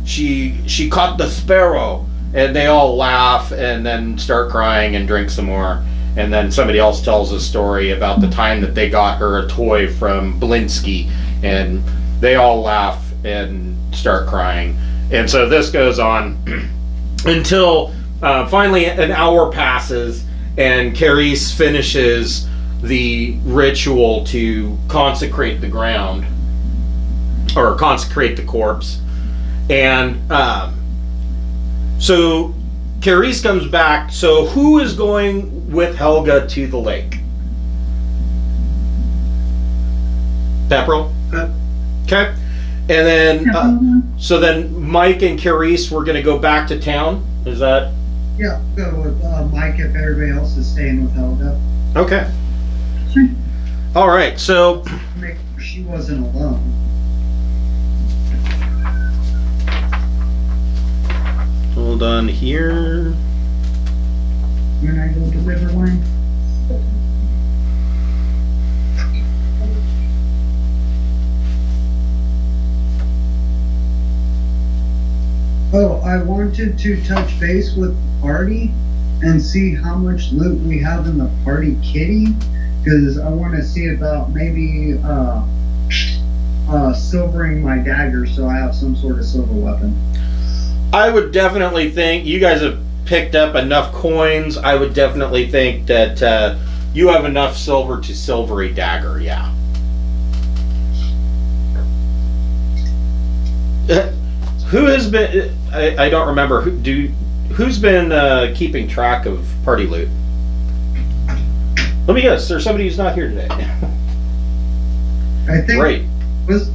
S3: she caught the sparrow, and they all laugh and then start crying and drink some more. And then somebody else tells a story about the time that they got her a toy from Blinsky, and they all laugh and start crying. And so this goes on until finally an hour passes, and Carice finishes the ritual to consecrate the ground, or consecrate the corpse. And so Carice comes back. So who is going with Helga to the lake? Pepperell? Okay. And then, so then Mike and Carice, we're going to go back to town. Is that?
S2: Yeah, go with Mike if everybody else is staying with Helga.
S3: Okay.
S5: Sure.
S3: All right. So
S2: Make sure she wasn't alone.
S3: hold on here.
S2: When I go deliver wine. Oh, I wanted to touch base with the party and see how much loot we have in the party kitty, because I want to see about maybe silvering my dagger so I have some sort of silver weapon.
S3: I would definitely think you guys have picked up enough coins. I would definitely think that you have enough silver to silver a dagger. Yeah. Who has been? I don't remember. Who's been keeping track of party loot? Let me guess. There's somebody who's not here today.
S2: I think
S3: Great.
S2: was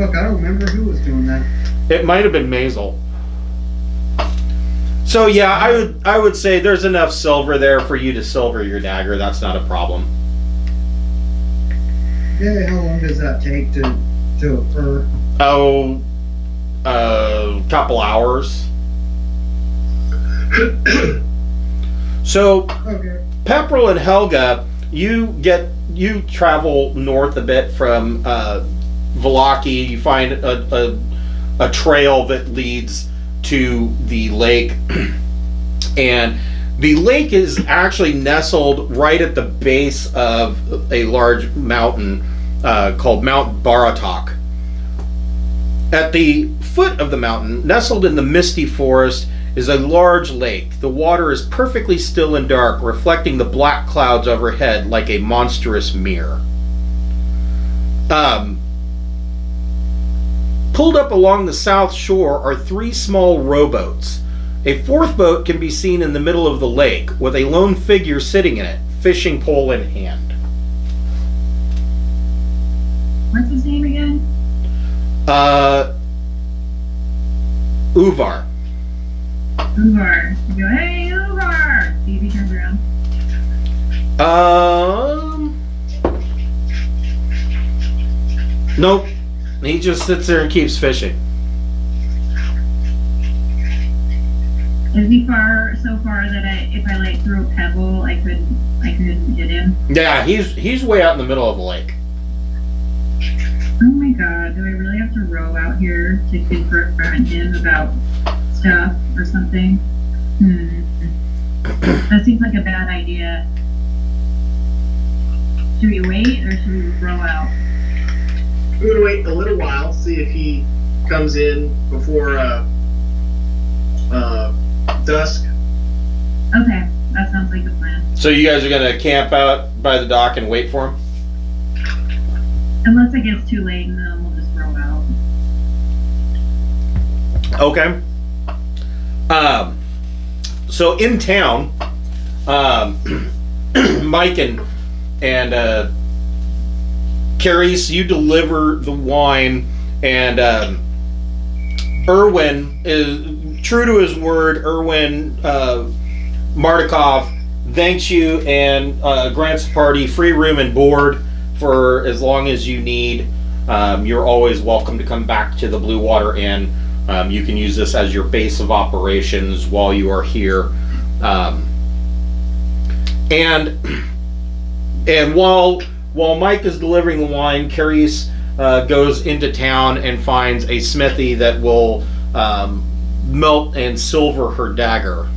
S2: Fuck, I don't remember who was doing that.
S3: It might have been Maisel. So yeah, I would say there's enough silver there for you to silver your dagger. That's not a problem.
S2: Yeah, how long does that take to occur?
S3: Oh, a couple hours. So,
S2: Okay.
S3: Pepperell and Helga, you travel north a bit from Vallaki. You find a trail that leads to the lake, and the lake is actually nestled right at the base of a large mountain called Mount Baratok. At the foot of the mountain, nestled in the misty forest, is a large lake. The water is perfectly still and dark, reflecting the black clouds overhead like a monstrous mirror. Pulled up along the south shore are 3 small rowboats. A 4th boat can be seen in the middle of the lake, with a lone figure sitting in it, fishing pole in hand.
S5: What's his name again?
S3: Uvar.
S5: Uvar. You go, hey, Uvar! See if he turns around.
S3: Nope. He just sits there and keeps fishing.
S5: Is he so far that if I like threw a pebble, I couldn't hit him?
S3: Yeah, he's way out in the middle of the lake.
S5: Oh my god, do I really have to row out here to confront him about stuff or something? That seems like a bad idea. Should we wait or should we row out?
S4: We're gonna wait a little while, see if he comes in before dusk.
S5: Okay, that sounds like a plan.
S3: So you guys are gonna camp out by the dock and wait for him?
S5: Unless it gets too late and then we'll just row out.
S3: Okay. So in town, Mike and Carice, you deliver the wine, and Erwin is true to his word. Erwin Mardukov thanks you and grants the party free room and board for as long as you need. You're always welcome to come back to the Blue Water Inn. You can use this as your base of operations while you are here. And while Mike is delivering the wine, Carice goes into town and finds a smithy that will melt and silver her dagger.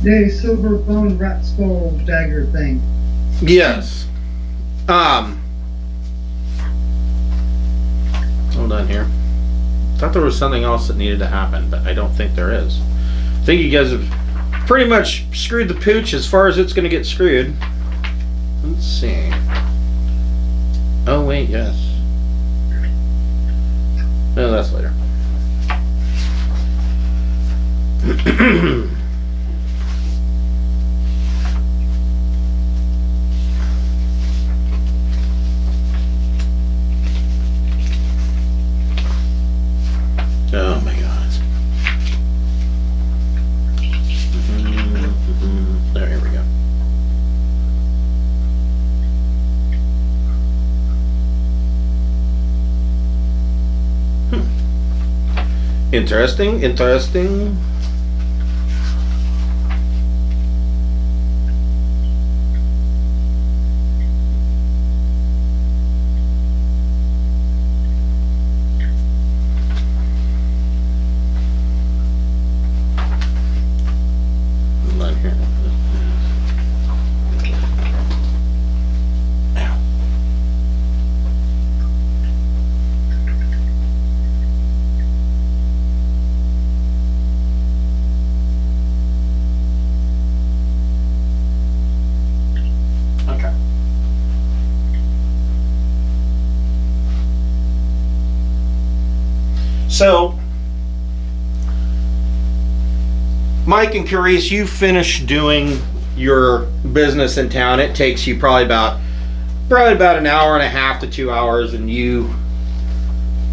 S2: Yay, silver bone rat skull dagger thing.
S3: Yes. Hold on here. Thought there was something else that needed to happen, but I don't think there is. I think you guys have pretty much screwed the pooch as far as it's going to get screwed. Let's see. Oh wait, yes. No, that's later. Oh my god. There, here we go. Interesting. So, Mike and Carice, you finish doing your business in town. It takes you probably about an hour and a half to 2 hours, and you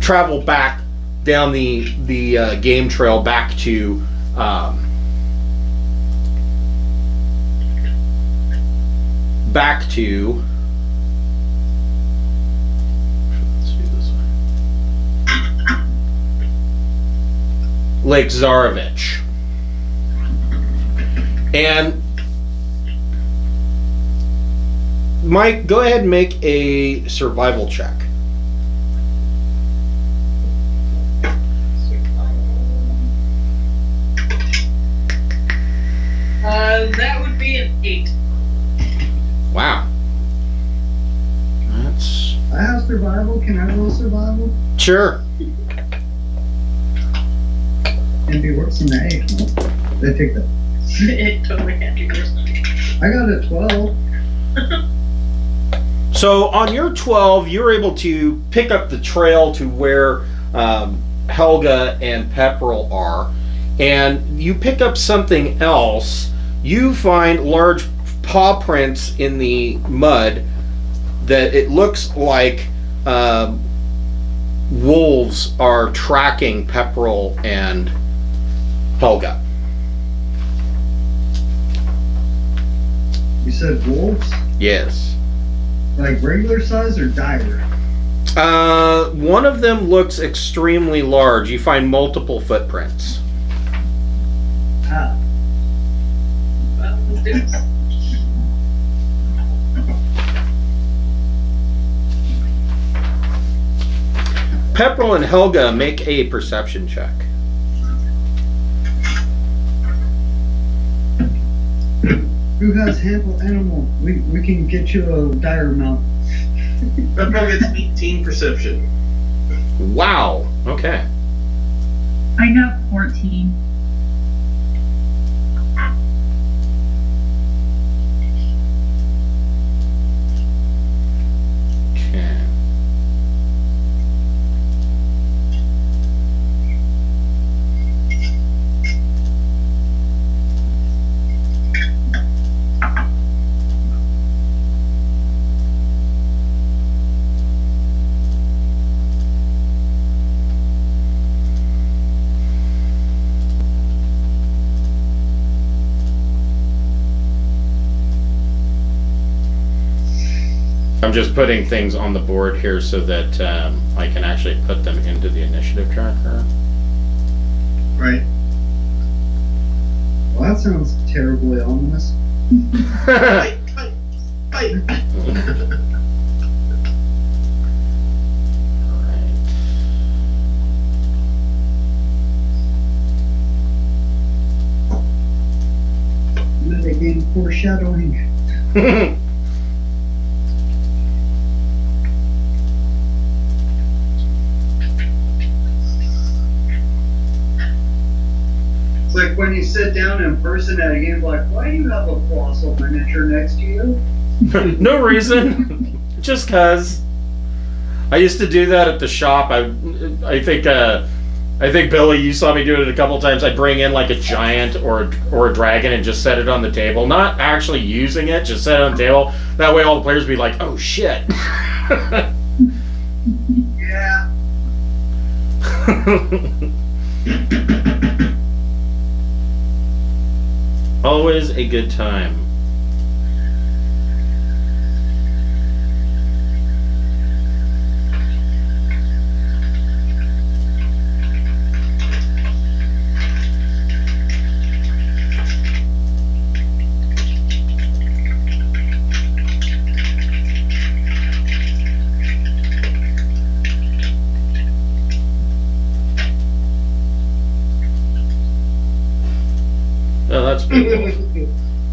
S3: travel back down the game trail back to let's do this way. Lake Zarovich. And Mike, go ahead and make a survival check.
S1: That would be an 8.
S3: Wow. That's...
S2: I have survival. Can I roll survival?
S3: Sure.
S2: Can't be worse than the 8. No. They take that.
S1: It totally can't be worse than 8.
S2: I got a 12.
S3: So on your 12, you're able to pick up the trail to where Helga and Pepperell are, and you pick up something else. You find large paw prints in the mud that it looks like wolves are tracking Pepperell and Helga.
S2: You said wolves?
S3: Yes.
S2: Like regular size or dire?
S3: One of them looks extremely large. You find multiple footprints.
S2: Ah.
S1: Well, let's do this.
S3: Pepperell and Helga, make a perception check.
S2: Who has handle animal? We can get you a dire mount.
S4: Pepperell gets 18 perception.
S3: Wow. Okay.
S5: I got 14.
S3: Okay. I'm just putting things on the board here so that I can actually put them into the initiative tracker.
S4: Right.
S2: Well, that sounds terribly ominous.
S4: Fight, fight, fight.
S2: Again, foreshadowing. It's like when you sit down in person at a game, like, why do you have a colossal miniature next to you?
S3: No reason. Just cause. I used to do that at the shop. I think Billy, you saw me do it a couple times. I'd bring in like a giant or a dragon and just set it on the table. Not actually using it, just set it on the table. That way all the players would be like, oh shit.
S2: Yeah.
S3: Always a good time. Oh, that's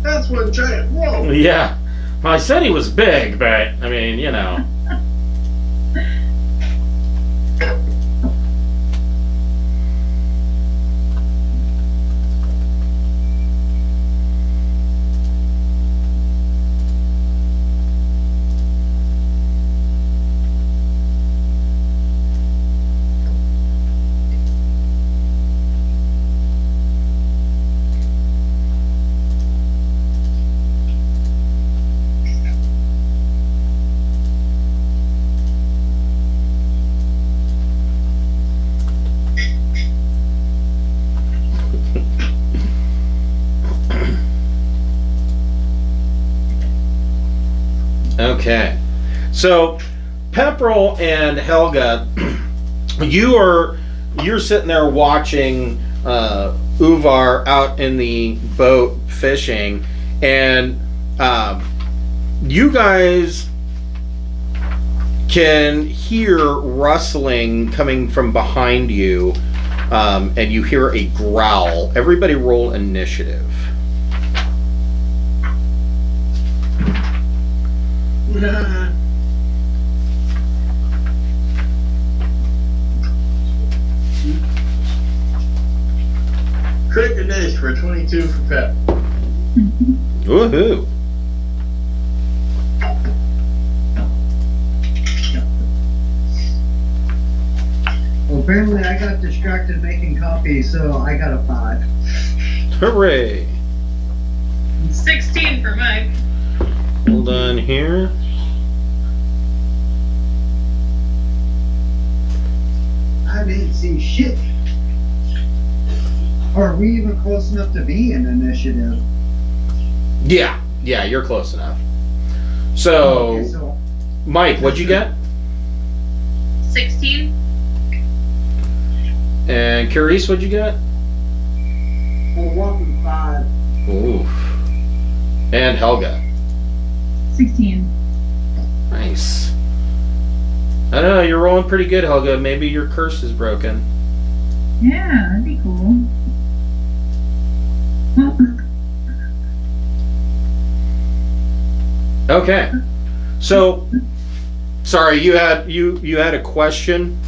S4: That's one giant wolf.
S3: yeah. Well, I said he was big, but I mean, you know. Okay. So, Pepperell and Helga, you're sitting there watching Uvar out in the boat fishing, and you guys can hear rustling coming from behind you, and you hear a growl. Everybody roll initiative.
S4: Crit initiative for 22 for Pep.
S3: Woohoo!
S2: Well, apparently I got distracted making coffee, so I got a 5.
S3: Hooray!
S1: 16 for Mike.
S3: Hold on here.
S2: I didn't see shit. Are we even close enough to be in initiative?
S3: Yeah, you're close enough. So,
S2: Okay, so
S3: Mike, what'd you get?
S1: 16.
S3: And Carice, what'd you get?
S2: a whopping 5.
S3: Oof. And Helga.
S5: 16.
S3: Nice. I don't know, you're rolling pretty good, Helga. Maybe your curse is broken.
S5: Yeah, that'd be cool. Well,
S3: Okay. So, sorry, you had a question?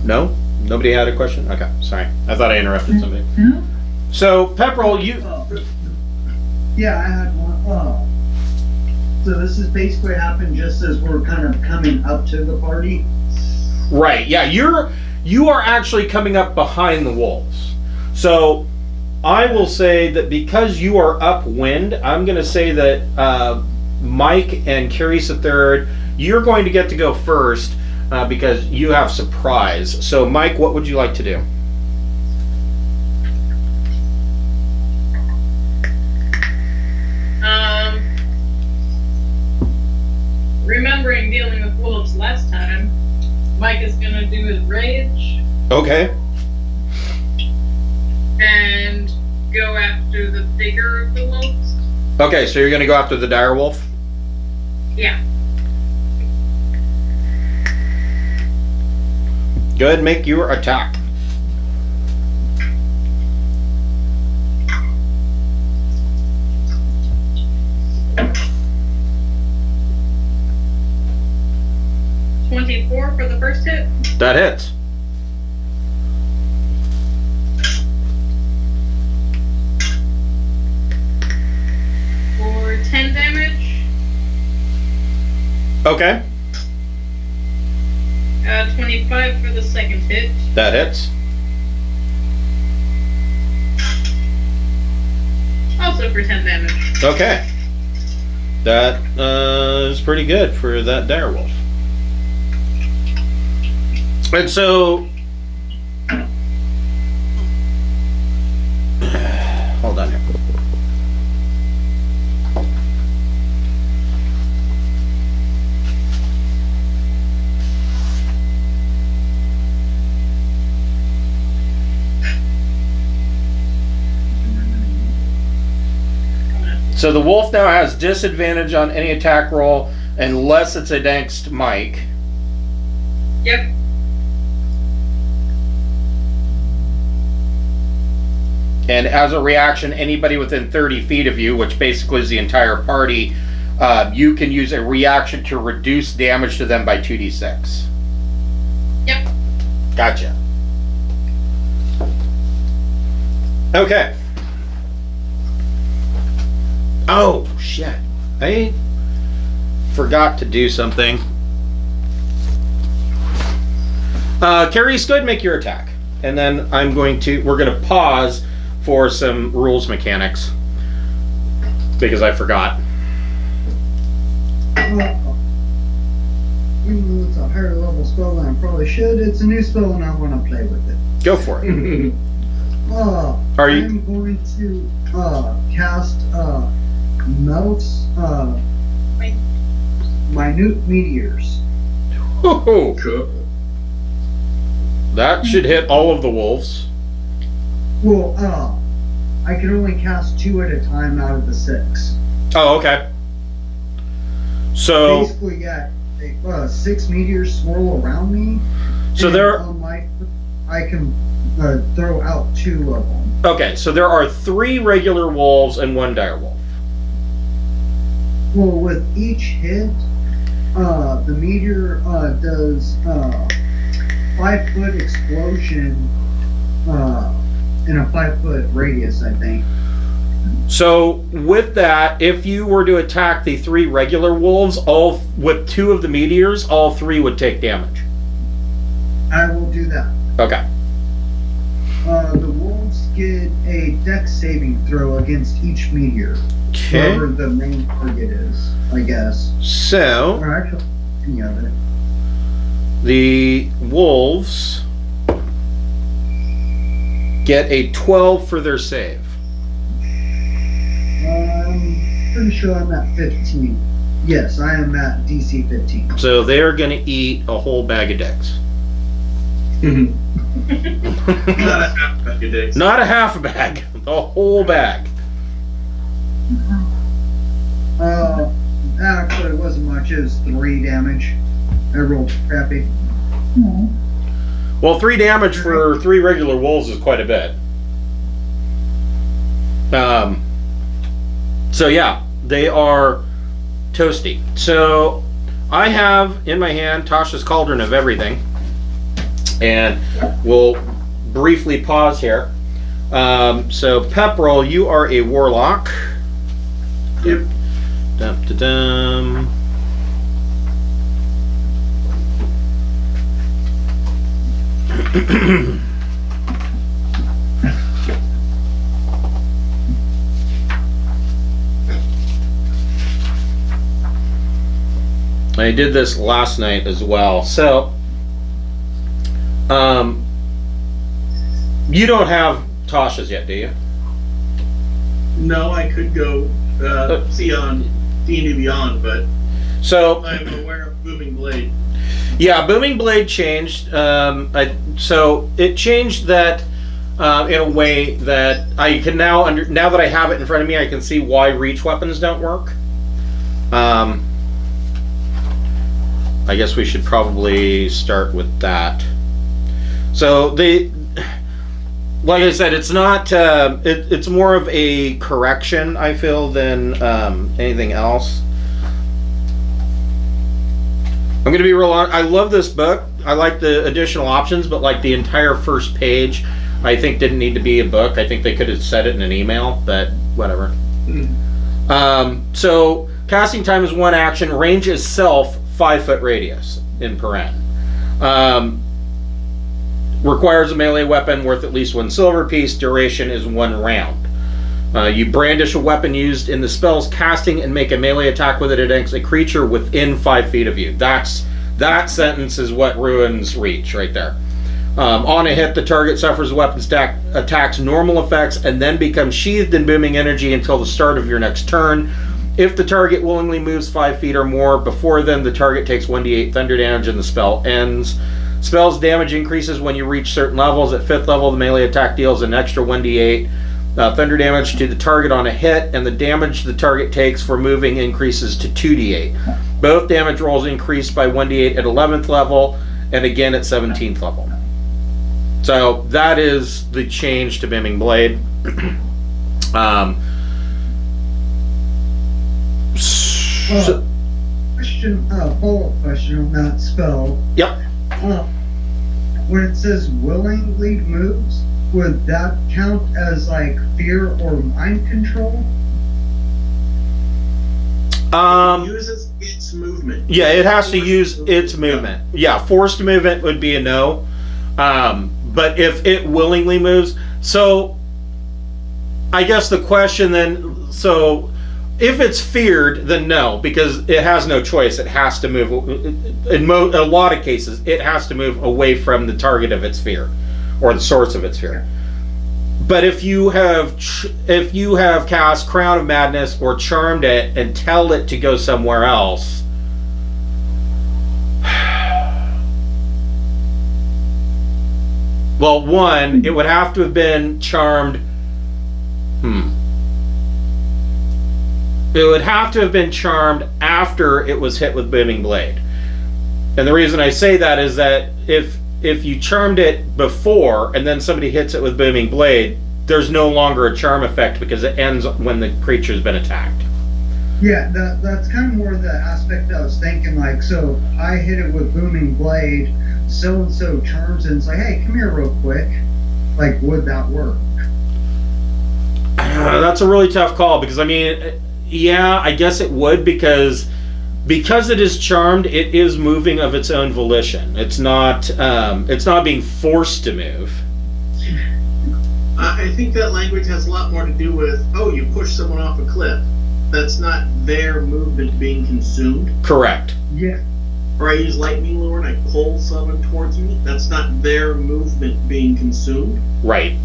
S3: No? Nobody had a question? Okay, sorry. I thought I interrupted somebody.
S5: no?
S3: So, Pepperell, you...
S2: Yeah, I had one. So this is basically happened just as we're kind of coming up to the party.
S3: Right, yeah, you are actually coming up behind the wolves. So, I will say that because you are upwind, I'm going to say that Mike and Carice III, you're going to get to go first because you have surprise. So, Mike, what would you like to do?
S1: Remembering dealing with wolves last time, Mike is gonna do his rage
S3: Okay.
S1: and go after the bigger of the wolves.
S3: Okay, so you're going to go after the direwolf?
S1: Yeah.
S3: Go ahead and make your attack.
S1: $24 for the first hit.
S3: That hits.
S1: For 10 damage.
S3: Okay,
S1: 25 for the second hit.
S3: that hits.
S1: Also for 10 damage.
S3: Okay. That is pretty good for that direwolf. And so... Hold on here. So the wolf now has disadvantage on any attack roll unless it's against Mike.
S1: Yep.
S3: And as a reaction, anybody within 30 feet of you, which basically is the entire party, you can use a reaction to reduce damage to them by 2d6.
S1: Yep.
S3: Gotcha. Okay. Oh, shit. I forgot to do something. Carice, go ahead and make your attack. And then we're going to pause for some rules mechanics. Because I forgot.
S2: Well, even though it's a higher level spell than I probably should, it's a new spell and I want to play with it.
S3: Go for it.
S2: Oh,
S3: Are you-
S2: I'm going to cast minute meteors.
S3: Oh,
S4: Cool.
S3: that should hit all of the wolves.
S2: Well, I can only cast 2 at a time out of the 6.
S3: Oh, okay. So,
S2: Basically, yeah, 6 meteors swirl around me.
S3: so
S2: and
S3: there.
S2: on I can throw out 2 of them.
S3: Okay, so there are 3 regular wolves and 1 direwolf.
S2: Well, with each hit, the meteor does 5-foot explosion in a 5-foot radius, I think.
S3: So with that, if you were to attack the 3 regular wolves, all with 2 of the meteors, all 3 would take damage.
S2: I will do that.
S3: Okay.
S2: The wolves get a dex saving throw against each meteor.
S3: Okay.
S2: Whoever the main target is, I guess.
S3: So
S2: Or actually, any of it.
S3: the wolves get a 12 for their save.
S2: I'm pretty sure I'm at 15. Yes, I am at DC 15.
S3: So they're going to eat a whole bag of dicks.
S4: Not a half bag of dicks.
S3: Not a half a bag, a whole bag.
S2: Actually, it wasn't much. It was 3 damage. I rolled crappy.
S5: Oh.
S3: Well, 3 damage for 3 regular wolves is quite a bit. So yeah, they are toasty. So I have in my hand Tasha's Cauldron of Everything, and we'll briefly pause here. So Pepperell, you are a warlock.
S4: Yep.
S3: Dum da dum. I did this last night as well. So, you don't have Tasha's yet, do you?
S4: No, I could go see on D&D Beyond, but
S3: So,
S4: I'm aware of Booming Blade.
S3: yeah, Booming Blade changed. So it changed that in a way that I can now now that I have it in front of me, I can see why reach weapons don't work. I guess we should probably start with that. So like I said, it's not. It's more of a correction, I feel, than anything else. I'm going to be real honest. I love this book. I like the additional options, but like the entire first page, I think didn't need to be a book. I think they could have said it in an email, but whatever. So casting time is 1 action. Range is self 5-foot radius in paren. Requires a melee weapon worth at least 1 silver piece. Duration is 1 round. You brandish a weapon used in the spell's casting and make a melee attack with it against a creature within 5 feet of you. That sentence is what ruins reach right there. On a hit, the target suffers weapon attacks normal effects and then becomes sheathed in booming energy until the start of your next turn. If the target willingly moves 5 feet or more before then, the target takes 1d8 thunder damage and the spell ends. Spell's damage increases when you reach certain levels. At 5th level, the melee attack deals an extra 1d8 thunder damage to the target on a hit, and the damage the target takes for moving increases to 2d8. Both damage rolls increase by 1d8 at 11th level, and again at 17th level. So that is the change to Booming Blade.
S2: Follow-up question on that spell.
S3: Yep.
S2: When it says willingly moves, would that count as like fear or mind control?
S4: It uses its movement.
S3: Yeah, it has to use its movement. Yeah, forced movement would be a no. But if it willingly moves, so I guess the question then, so if it's feared, then no, because it has no choice. It has to move. In a lot of cases, it has to move away from the target of its fear, or the source of its fear. But if you have cast Crown of Madness or charmed it and tell it to go somewhere else, well, one, it would have to have been charmed. It would have to have been charmed after it was hit with Booming Blade. And the reason I say that is that if you charmed it before and then somebody hits it with Booming Blade, there's no longer a charm effect because it ends when the creature's been attacked.
S2: Yeah, that's kind of more the aspect I was thinking. Like, so I hit it with Booming Blade, so-and-so charms, and it's like, hey, come here real quick. Like, would that work?
S3: That's a really tough call because, I mean, yeah, I guess it would because it is charmed, it is moving of its own volition. It's not being forced to move.
S4: I think that language has a lot more to do with, oh, you push someone off a cliff. That's not their movement being consumed.
S3: Correct.
S2: Yeah.
S4: Or I use lightning lure and I pull someone towards me. That's not their movement being consumed.
S3: Right.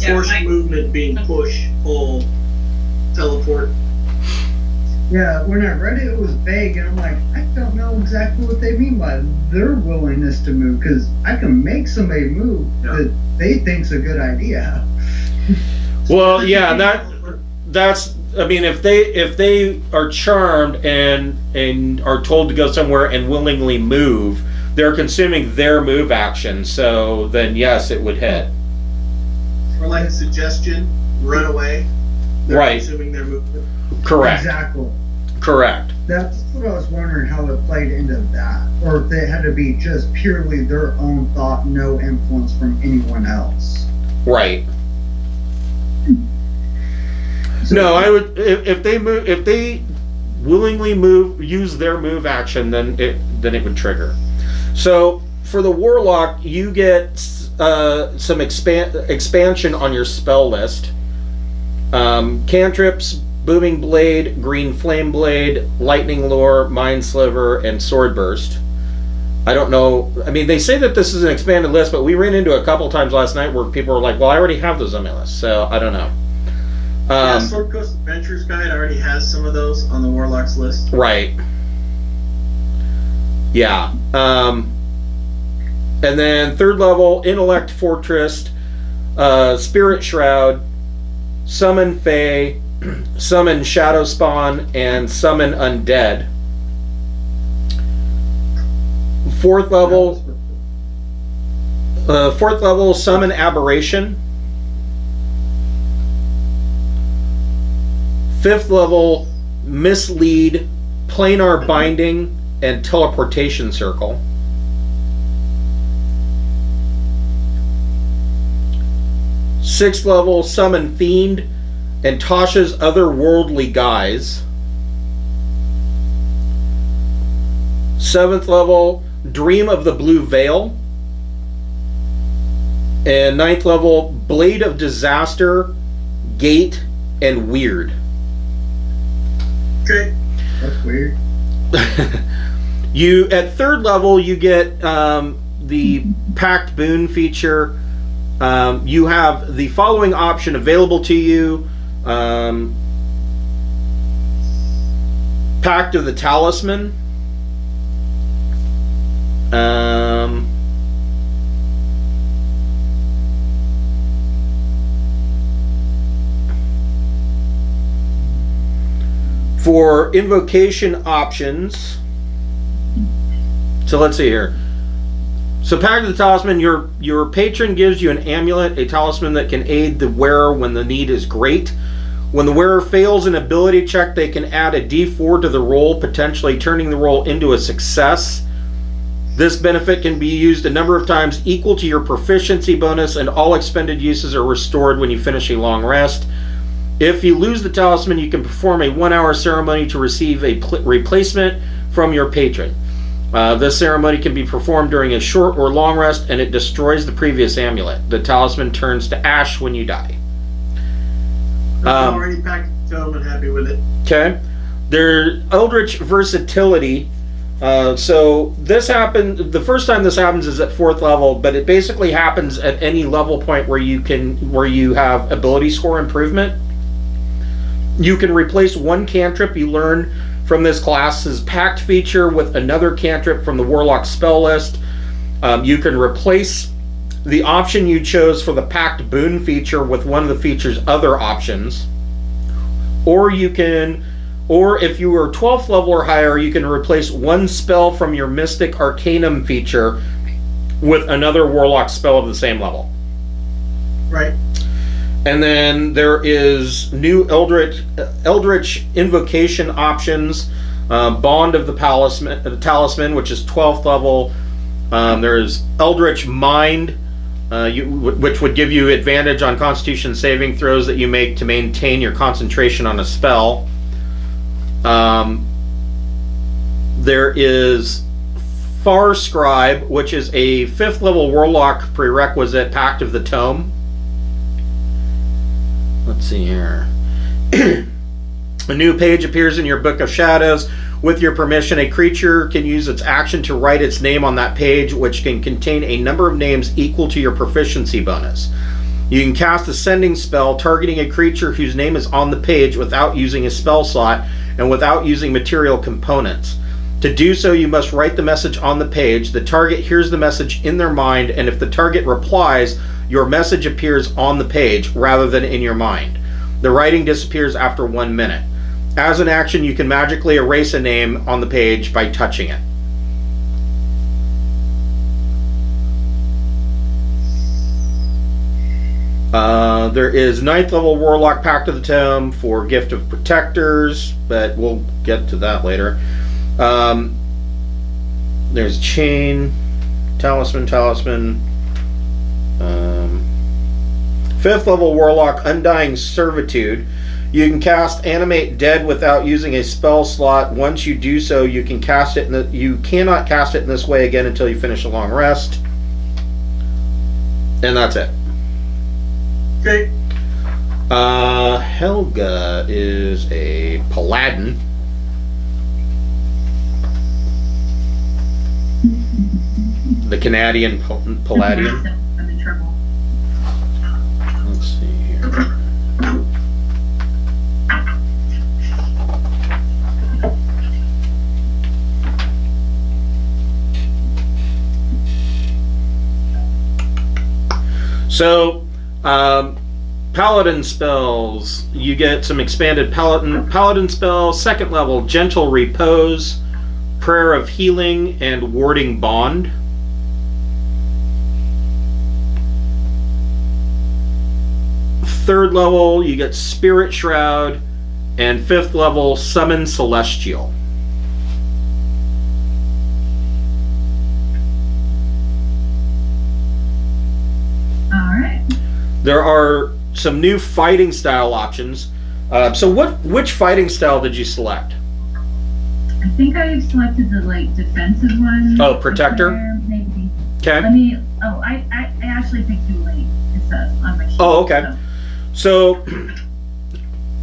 S4: Forced movement being push, pull, teleport.
S2: Yeah, when I read it, it was vague, and I'm like, I don't know exactly what they mean by their willingness to move, because I can make somebody move that they think's a good idea.
S3: Well, yeah, that's. I mean, if they are charmed and are told to go somewhere and willingly move, they're consuming their move action. So then, yes, it would hit.
S4: Or like suggestion, run away. They're
S3: Right.
S4: consuming their movement.
S3: Correct.
S2: Exactly.
S3: Correct.
S2: That's what I was wondering, how it played into that. Or if it had to be just purely their own thought, no influence from anyone else.
S3: Right.
S2: So,
S3: No, I would if they willingly use their move action, then it would trigger. So for the Warlock, you get some expansion on your spell list. Cantrips, Booming Blade, Green Flame Blade, Lightning Lure, Mind Sliver, and Sword Burst. I don't know. I mean, they say that this is an expanded list, but we ran into a couple times last night where people were like, well, I already have those on my list, so I don't know.
S4: Yeah, Sword Coast Adventures Guide already has some of those on the Warlock's list.
S3: Right. Yeah. And then third level, Intellect Fortress, Spirit Shroud, Summon Fae, Summon Shadow Spawn, and Summon Undead. Fourth level, Summon Aberration. Fifth level, Mislead, Planar Binding, and Teleportation Circle. Sixth level, Summon Fiend, and Tasha's Otherworldly Guise. Seventh level, Dream of the Blue Veil. And ninth level, Blade of Disaster, Gate, and Weird.
S4: Okay.
S2: That's weird.
S3: You at third level, you get the Packed Boon feature. You have the following option available to you: Pact of the Talisman, for invocation options. So let's see here. So Pact of the Talisman, your patron gives you an amulet, a talisman that can aid the wearer when the need is great. When the wearer fails an ability check, they can add a d4 to the roll, potentially turning the roll into a success. This benefit can be used a number of times equal to your proficiency bonus, and all expended uses are restored when you finish a long rest. If you lose the talisman, you can perform a 1-hour ceremony to receive a replacement from your patron. This ceremony can be performed during a short or long rest, and it destroys the previous amulet. The talisman turns to ash when you die.
S4: I'm already packed, so I'm happy with it.
S3: Okay. Their Eldritch Versatility. So this happened, the first time this happens is at 4th level, but it basically happens at any level point where you have ability score improvement. You can replace one cantrip you learn from this class's pact feature with another cantrip from the Warlock spell list. You can replace the option you chose for the pact boon feature with one of the feature's other options. Or if you were 12th level or higher, you can replace one spell from your Mystic Arcanum feature with another Warlock spell of the same level.
S4: Right.
S3: And then there is new Eldritch Invocation options. Bond of the Talisman, which is 12th level. There's Eldritch Mind, which would give you advantage on Constitution saving throws that you make to maintain your concentration on a spell. There is Far Scribe, which is a 5th level Warlock prerequisite, Pact of the Tome. Let's see here. A new page appears in your Book of Shadows. With your permission, a creature can use its action to write its name on that page, which can contain a number of names equal to your proficiency bonus. You can cast a sending spell targeting a creature whose name is on the page without using a spell slot and without using material components. To do so, you must write the message on the page. The target hears the message in their mind, and if the target replies, your message appears on the page rather than in your mind. The writing disappears after 1 minute. As an action, you can magically erase a name on the page by touching it. There is 9th level Warlock Pact of the Tome for Gift of Protectors, but we'll get to that later. There's Chain, Talisman. 5th level Warlock Undying Servitude. You can cast Animate Dead without using a spell slot. Once you do so, you can cast it. You cannot cast it in this way again until you finish a long rest. And that's it.
S4: Okay.
S3: Helga is a Paladin. The Canadian Paladin.
S5: I'm in trouble.
S3: Let's see here. So, Paladin spells. You get some expanded Paladin spells. 2nd level, Gentle Repose, Prayer of Healing, and Warding Bond. Third level, you get Spirit Shroud, and 5th level, Summon Celestial.
S5: Alright.
S3: There are some new fighting style options. So which fighting style did you select?
S5: I think I selected the defensive one.
S3: Oh, Protector?
S5: Maybe.
S3: Okay.
S5: I actually picked Dueling, it says on my sheet.
S3: Oh, okay. So,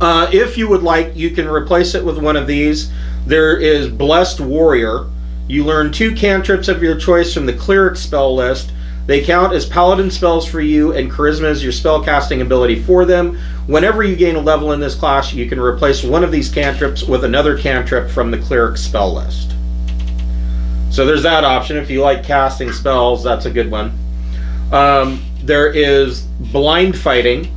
S3: if you would like, you can replace it with one of these. There is Blessed Warrior. You learn 2 cantrips of your choice from the Cleric spell list. They count as Paladin spells for you, and Charisma is your spellcasting ability for them. Whenever you gain a level in this class, you can replace one of these cantrips with another cantrip from the Cleric spell list. So there's that option. If you like casting spells, that's a good one. There is Blind Fighting.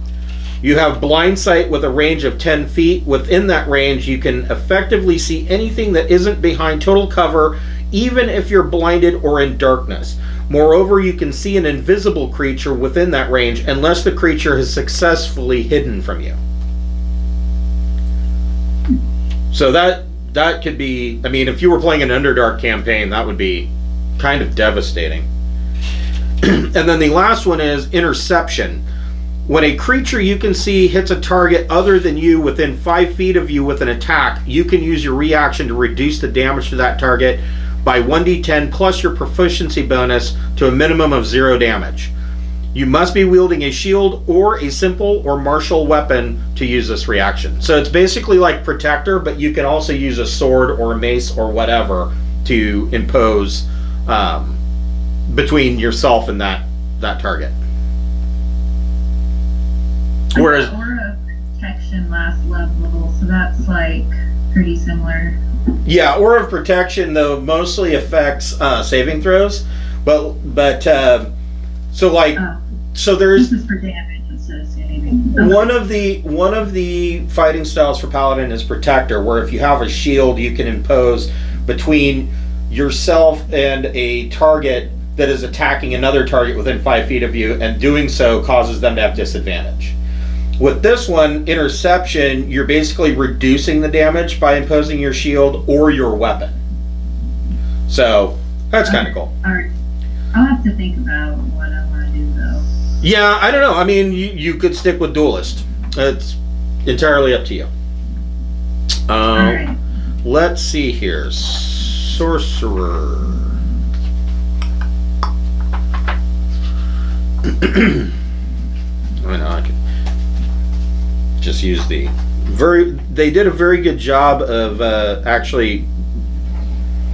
S3: You have blind sight with a range of 10 feet. Within that range, you can effectively see anything that isn't behind total cover, even if you're blinded or in darkness. Moreover, you can see an invisible creature within that range unless the creature has successfully hidden from you. So that could be, if you were playing an Underdark campaign, that would be kind of devastating. And then the last one is Interception. When a creature you can see hits a target other than you within 5 feet of you with an attack, you can use your reaction to reduce the damage to that target by 1d10 plus your proficiency bonus to a minimum of 0 damage. You must be wielding a shield or a simple or martial weapon to use this reaction. So it's basically like Protector, but you can also use a sword or a mace or whatever to impose between yourself and that target. Whereas
S5: Aura of protection last level, so that's like pretty similar.
S3: yeah, Aura of Protection though mostly affects saving throws, but so like so there's
S5: This is for damage instead of saving.
S3: one of the fighting styles for Paladin is Protector, where if you have a shield, you can impose between yourself and a target that is attacking another target within 5 feet of you, and doing so causes them to have disadvantage. With this one, Interception, you're basically reducing the damage by imposing your shield or your weapon. So that's kind of cool.
S5: Alright. I'll have to think about what I want to do though.
S3: Yeah, I don't know. I mean, you could stick with Duelist. It's entirely up to you.
S5: Alright.
S3: Let's see here. Sorcerer. I know I could just use the they did a very good job of they actually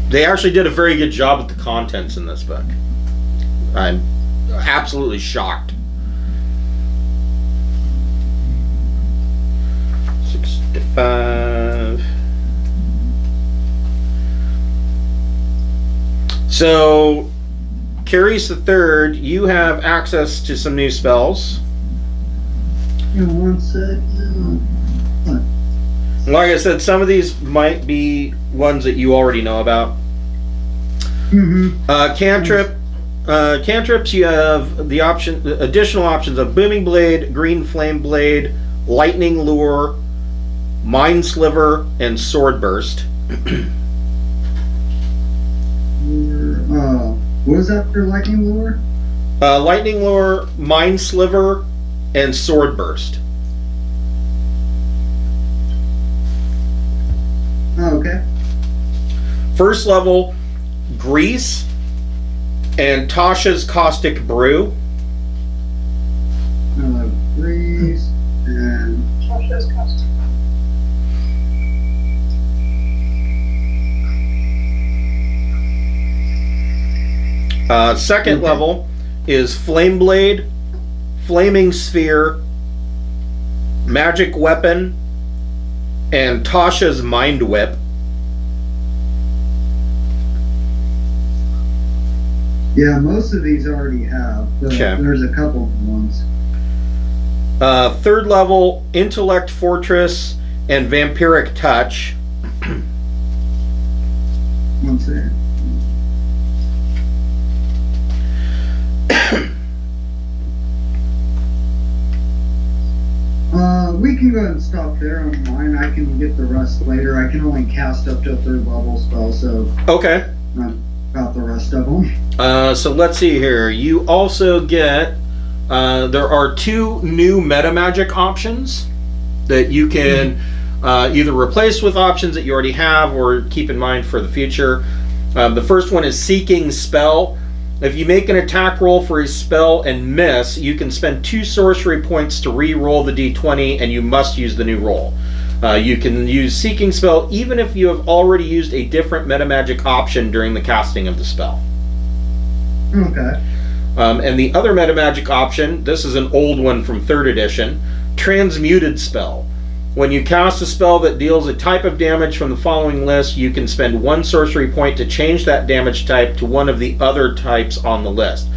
S3: did a very good job with the contents in this book. I'm absolutely shocked. 65. So Carries the Third, you have access to some new spells.
S2: One sec.
S3: Like I said, some of these might be ones that you already know about. Cantrips, you have the additional options of Booming Blade, Green Flame Blade, Lightning Lure, Mind Sliver, and Sword Burst.
S2: What was that for Lightning Lure?
S3: Lightning Lure, Mind Sliver, and Sword Burst.
S2: Oh, okay.
S3: First level, Grease and Tasha's Caustic Brew.
S2: Breeze and
S1: Tasha's costume.
S3: Second level is Flame Blade, Flaming Sphere, Magic Weapon, and Tasha's Mind Whip.
S2: yeah, most of these already have, but
S3: Okay.
S2: there's a couple of ones.
S3: Third level, Intellect Fortress and Vampiric Touch.
S2: One second. We can go ahead and stop there on mine. I can get the rest later. I can only cast up to a third level spell, so
S3: Okay.
S2: not about the rest of them.
S3: So let's see here. You also get, there are 2 new meta magic options that you can either replace with options that you already have or keep in mind for the future. The first one is Seeking Spell. If you make an attack roll for a spell and miss, you can spend 2 sorcery points to re-roll the d20, and you must use the new roll. You can use Seeking Spell even if you have already used a different metamagic option during the casting of the spell.
S2: Okay.
S3: And the other metamagic option, this is an old one from 3rd edition, Transmuted Spell. When you cast a spell that deals a type of damage from the following list, you can spend 1 sorcery point to change that damage type to one of the other types on the list.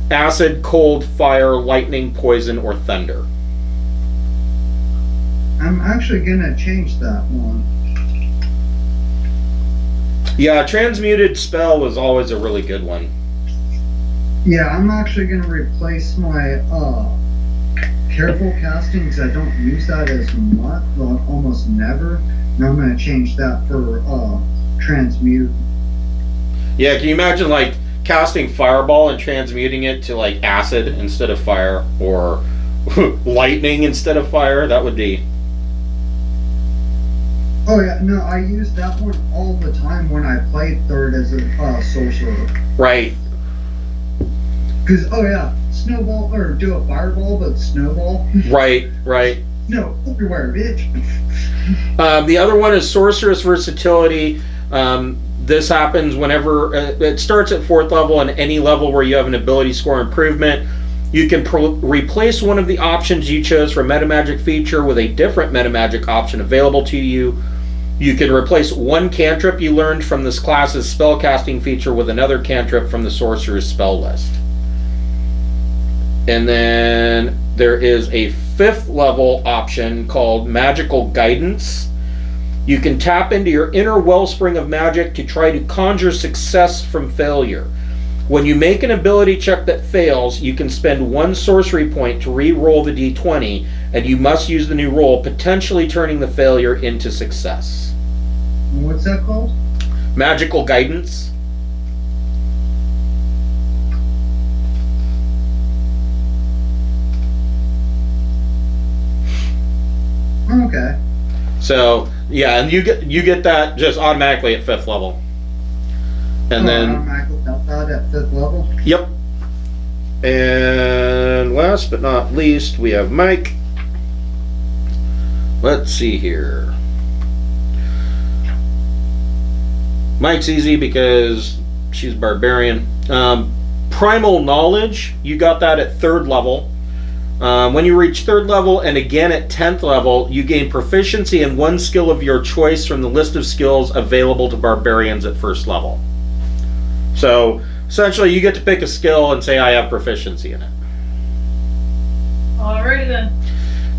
S3: Acid, cold, fire, lightning, poison, or thunder.
S2: I'm actually gonna change that one.
S3: Yeah, Transmuted Spell was always a really good one.
S2: Yeah, I'm actually gonna replace my careful casting because I don't use that as much, well, almost never. And I'm gonna change that for transmute.
S3: Yeah, can you imagine like casting Fireball and transmuting it to like acid instead of fire, or lightning instead of fire? That would be...
S2: Oh yeah, no, I use that one all the time when I played 3rd as a sorcerer.
S3: Right.
S2: Because, oh yeah, snowball, or do a fireball, but snowball.
S3: Right, right.
S2: No, everywhere, bitch.
S3: The other one is Sorceress Versatility. This happens whenever it starts at 4th level, and any level where you have an ability score improvement. You can replace one of the options you chose for metamagic feature with a different metamagic option available to you. You can replace one cantrip you learned from this class's spellcasting feature with another cantrip from the sorcerer's spell list. And then there is a 5th level option called Magical Guidance. You can tap into your inner wellspring of magic to try to conjure success from failure. When you make an ability check that fails, you can spend 1 sorcery point to re-roll the d20, and you must use the new roll, potentially turning the failure into success.
S2: What's that called?
S3: Magical Guidance.
S2: Okay.
S3: So yeah, and you get that just automatically at 5th level. And then
S2: at 5th level?
S3: Yep. And last but not least, we have Mike. Let's see here. Mike's easy because she's Barbarian. Primal Knowledge, you got that at 3rd level. When you reach 3rd level and again at 10th level, you gain proficiency in one skill of your choice from the list of skills available to Barbarians at 1st level. So essentially you get to pick a skill and say I have proficiency in it.
S1: Alrighty then.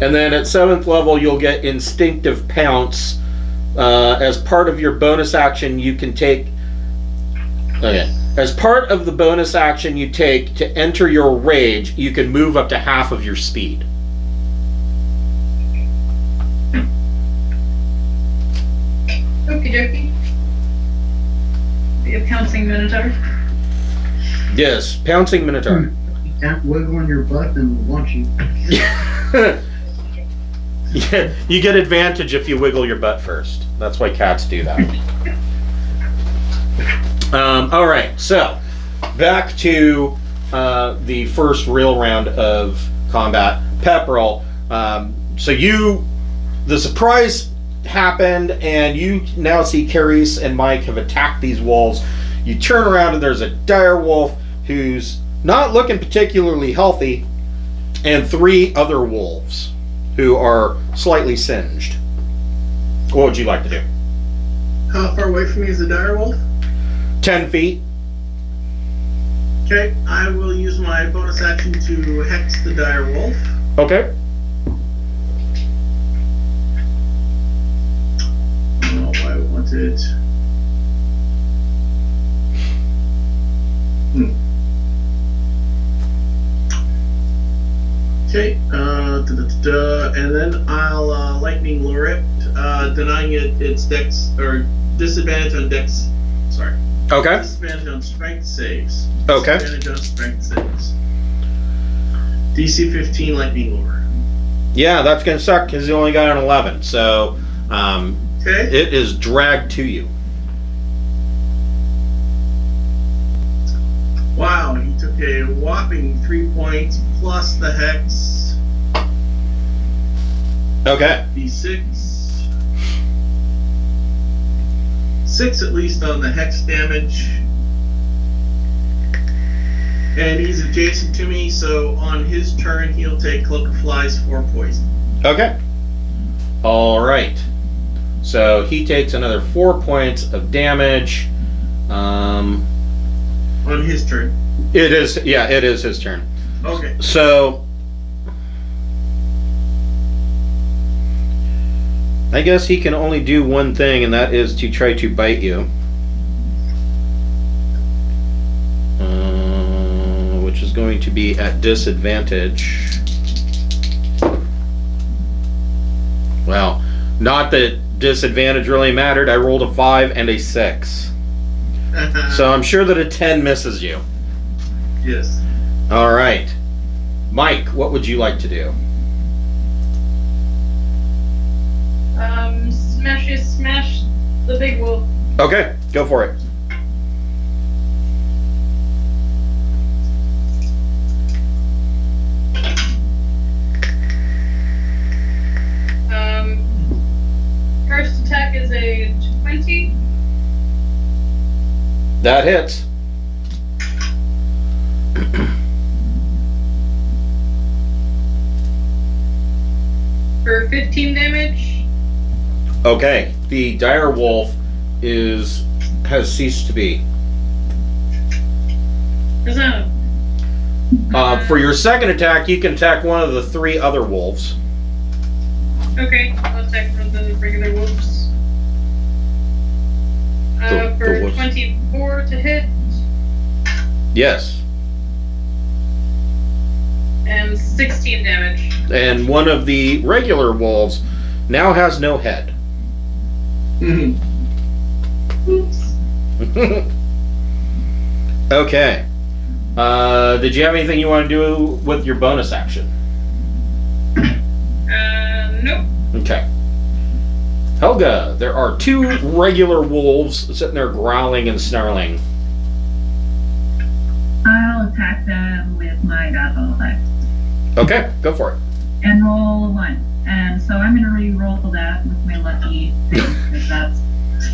S3: And then at 7th level you'll get Instinctive Pounce. As part of your bonus action you can take... Okay. As part of the bonus action you take to enter your rage, you can move up to half of your speed.
S1: Okie dokie. Be a pouncing minotaur.
S3: Yes, Pouncing Minotaur.
S2: You can't wiggle on your butt and launch you.
S3: Yeah, you get advantage if you wiggle your butt first. That's why cats do that. All right, so back to the first real round of combat. Pepperell. The surprise happened, and you now see Carice and Mike have attacked these wolves. You turn around, and there's a direwolf who's not looking particularly healthy, and 3 other wolves who are slightly singed. What would you like to do?
S4: How far away from me is the direwolf?
S3: 10 feet.
S4: Okay, I will use my bonus action to hex the direwolf.
S3: Okay.
S4: Oh, I wanted. Okay, and then I'll lightning lure it, denying it its dex or disadvantage on dex. Sorry.
S3: Okay.
S4: Disadvantage on strength saves.
S3: Okay.
S4: Disadvantage on strength saves. DC 15 lightning lure.
S3: Yeah, that's gonna suck because you only got an 11. So,
S4: Okay.
S3: it is dragged to you.
S4: Wow, he took a whopping 3 points plus the hex.
S3: Okay.
S4: D6. 6 at least on the hex damage. And he's adjacent to me, so on his turn he'll take Cloak of Flies 4 poison.
S3: Okay. All right. So he takes another 4 points of damage.
S4: On his turn.
S3: It is his turn.
S4: Okay.
S3: So I guess he can only do one thing, and that is to try to bite you. Which is going to be at disadvantage. Well, not that disadvantage really mattered. I rolled a 5 and a 6. So I'm sure that a 10 misses you.
S4: Yes.
S3: All right. Mike, what would you like to do?
S1: Smash the big wolf.
S3: Okay, go for it.
S1: First attack is a 20.
S3: That hits.
S1: For 15 damage.
S3: Okay, the direwolf has ceased to be.
S1: There's a.
S3: For your second attack, you can attack one of the 3 other wolves.
S1: Okay, I'll attack one of the regular wolves.
S3: The
S1: For
S3: wolves.
S1: 24 to hit.
S3: Yes.
S1: And 16 damage.
S3: And one of the regular wolves now has no head.
S1: Oops.
S3: Okay. Did you have anything you want to do with your bonus action?
S1: Nope.
S3: Okay. Helga, there are 2 regular wolves sitting there growling and snarling.
S5: I'll attack them with my battle effect.
S3: Okay, go for it.
S5: And roll a 1. And so I'm going to re-roll that with my lucky thing, because that's...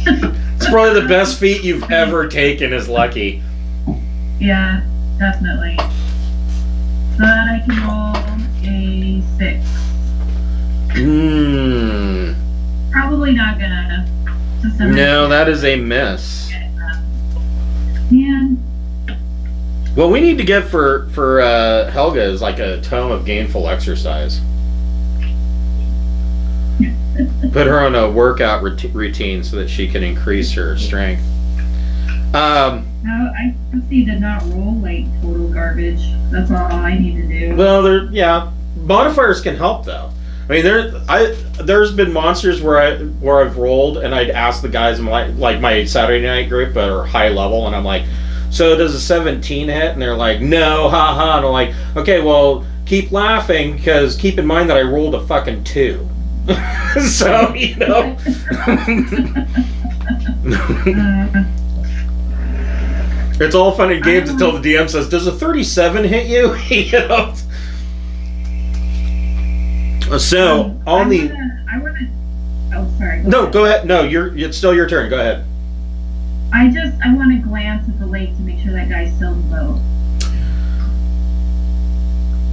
S3: It's probably the best feat you've ever taken is lucky.
S5: Yeah, definitely. So that I can roll a 6. Probably not gonna.
S3: No, that is a miss.
S5: Man.
S3: What we need to get for Helga is like a tome of gainful exercise. Put her on a workout routine so that she can increase her strength.
S5: No, I see did not roll like total garbage. That's all I need to do.
S3: Well, modifiers can help though. I mean, there's been monsters where I've rolled and I'd ask the guys in my Saturday night group that are high level, and I'm like, so does a 17 hit? And they're like, no, haha. And I'm like, okay, well, keep laughing because keep in mind that I rolled a fucking 2. So, you know. It's all fun and games until the DM says, does a 37 hit you? You know. So on the.
S5: I want to. Oh, sorry.
S3: No, go ahead. No, it's still your turn. Go ahead.
S5: I want to glance at the lake to make sure that guy's still in the boat.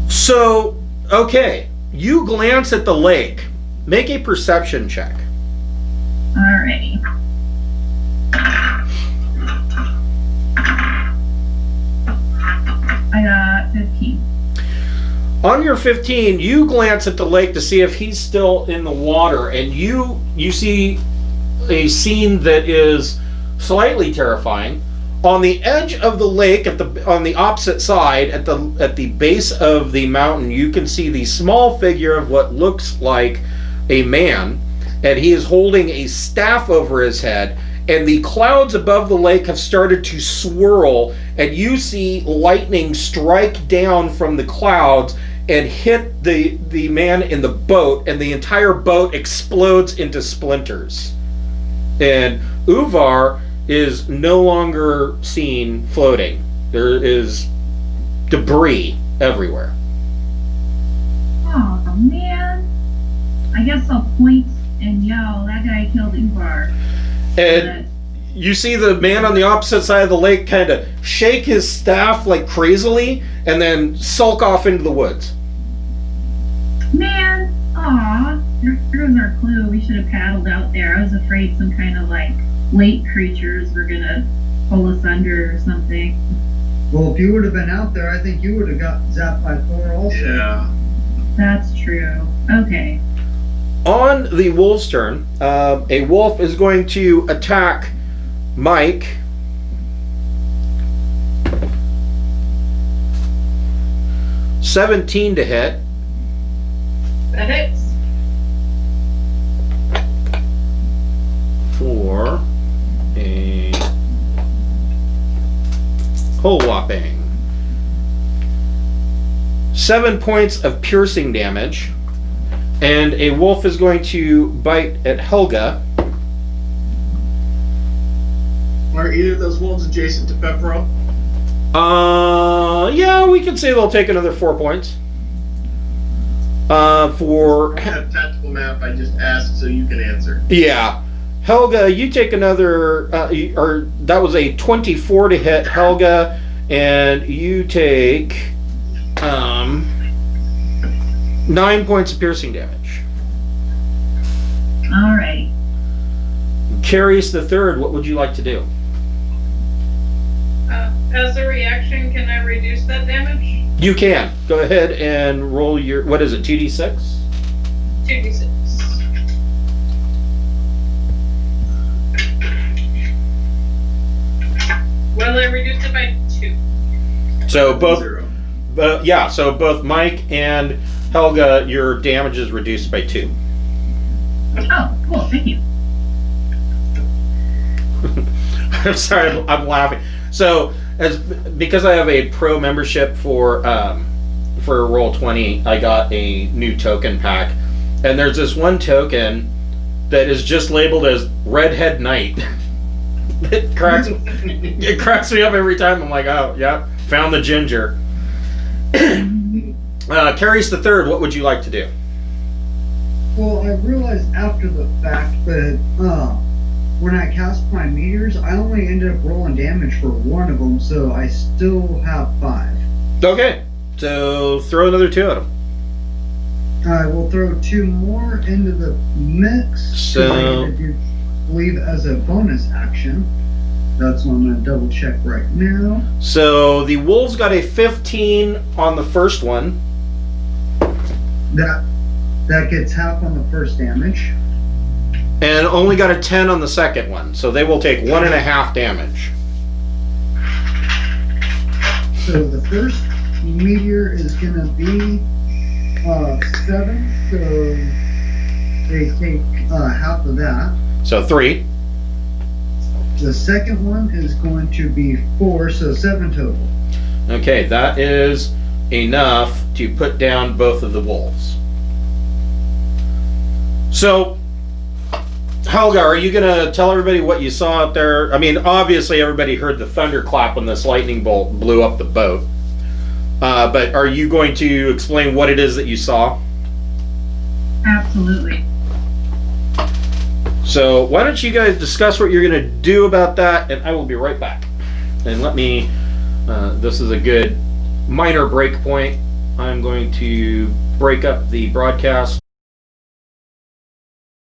S3: So, okay, you glance at the lake. Make a perception check.
S5: Alrighty. I got 15.
S3: On your 15, you glance at the lake to see if he's still in the water, and you see a scene that is slightly terrifying. On the edge of the lake, on the opposite side, at the base of the mountain, you can see the small figure of what looks like a man, and he is holding a staff over his head, and the clouds above the lake have started to swirl, and you see lightning strike down from the clouds and hit the man in the boat, and the entire boat explodes into splinters. And Uvar is no longer seen floating. There is debris everywhere.
S5: Oh man. I guess I'll point and yell, that guy killed Uvar.
S3: And you see the man on the opposite side of the lake kind of shake his staff like crazily and then sulk off into the woods.
S5: Man, aw, there goes our clue. We should have paddled out there. I was afraid some kind of like lake creatures were gonna pull us under or something.
S2: Well, if you would have been out there, I think you would have got zapped by Thor also.
S4: Yeah.
S5: That's true. Okay.
S3: On the wolf's turn, a wolf is going to attack Mike. $17 to hit.
S1: That hits.
S3: For a whole whopping 7 points of piercing damage. And a wolf is going to bite at Helga.
S4: Are either of those wolves adjacent to Pepero?
S3: Yeah, we can say they'll take another 4 points. For
S4: I have tactical map. I just asked so you can answer.
S3: yeah, Helga, you take another, or that was a 24 to hit, Helga, and you take 9 points of piercing damage.
S5: Alright.
S3: Carius the Third, what would you like to do?
S1: As a reaction, can I reduce that damage?
S3: You can. Go ahead and roll your, what is it, 2d6?
S1: 2d6. Well, I reduced it by 2.
S3: So both,
S4: 0.
S3: yeah, so both Mike and Helga, your damage is reduced by 2.
S5: Oh, cool, thank you.
S3: I'm sorry, I'm laughing. So, because I have a pro membership for Roll20, I got a new token pack, and there's this one token that is just labeled as Redhead Knight. It cracks me up every time. I'm like, oh, yeah, found the ginger. Carius the Third, what would you like to do?
S2: Well, I realized after the fact that when I cast my meteors, I only ended up rolling damage for one of them, so I still have 5.
S3: Okay, so throw another 2 at him.
S2: I will throw 2 more into the mix.
S3: So,
S2: I believe as a bonus action. That's what I'm going to double check right now.
S3: so the wolves got a 15 on the first one.
S2: That gets half on the first damage.
S3: And only got a 10 on the second one, so they will take 1.5 damage.
S2: So the first meteor is going to be 7, so they take half of that.
S3: So 3.
S2: The second one is going to be 4, so 7 total.
S3: Okay, that is enough to put down both of the wolves. So, Helga, are you going to tell everybody what you saw out there? I mean, obviously everybody heard the thunderclap when this lightning bolt blew up the boat. But are you going to explain what it is that you saw?
S5: Absolutely.
S3: So why don't you guys discuss what you're going to do about that, and I will be right back. And let me, this is a good minor break point. I'm going to break up the broadcast.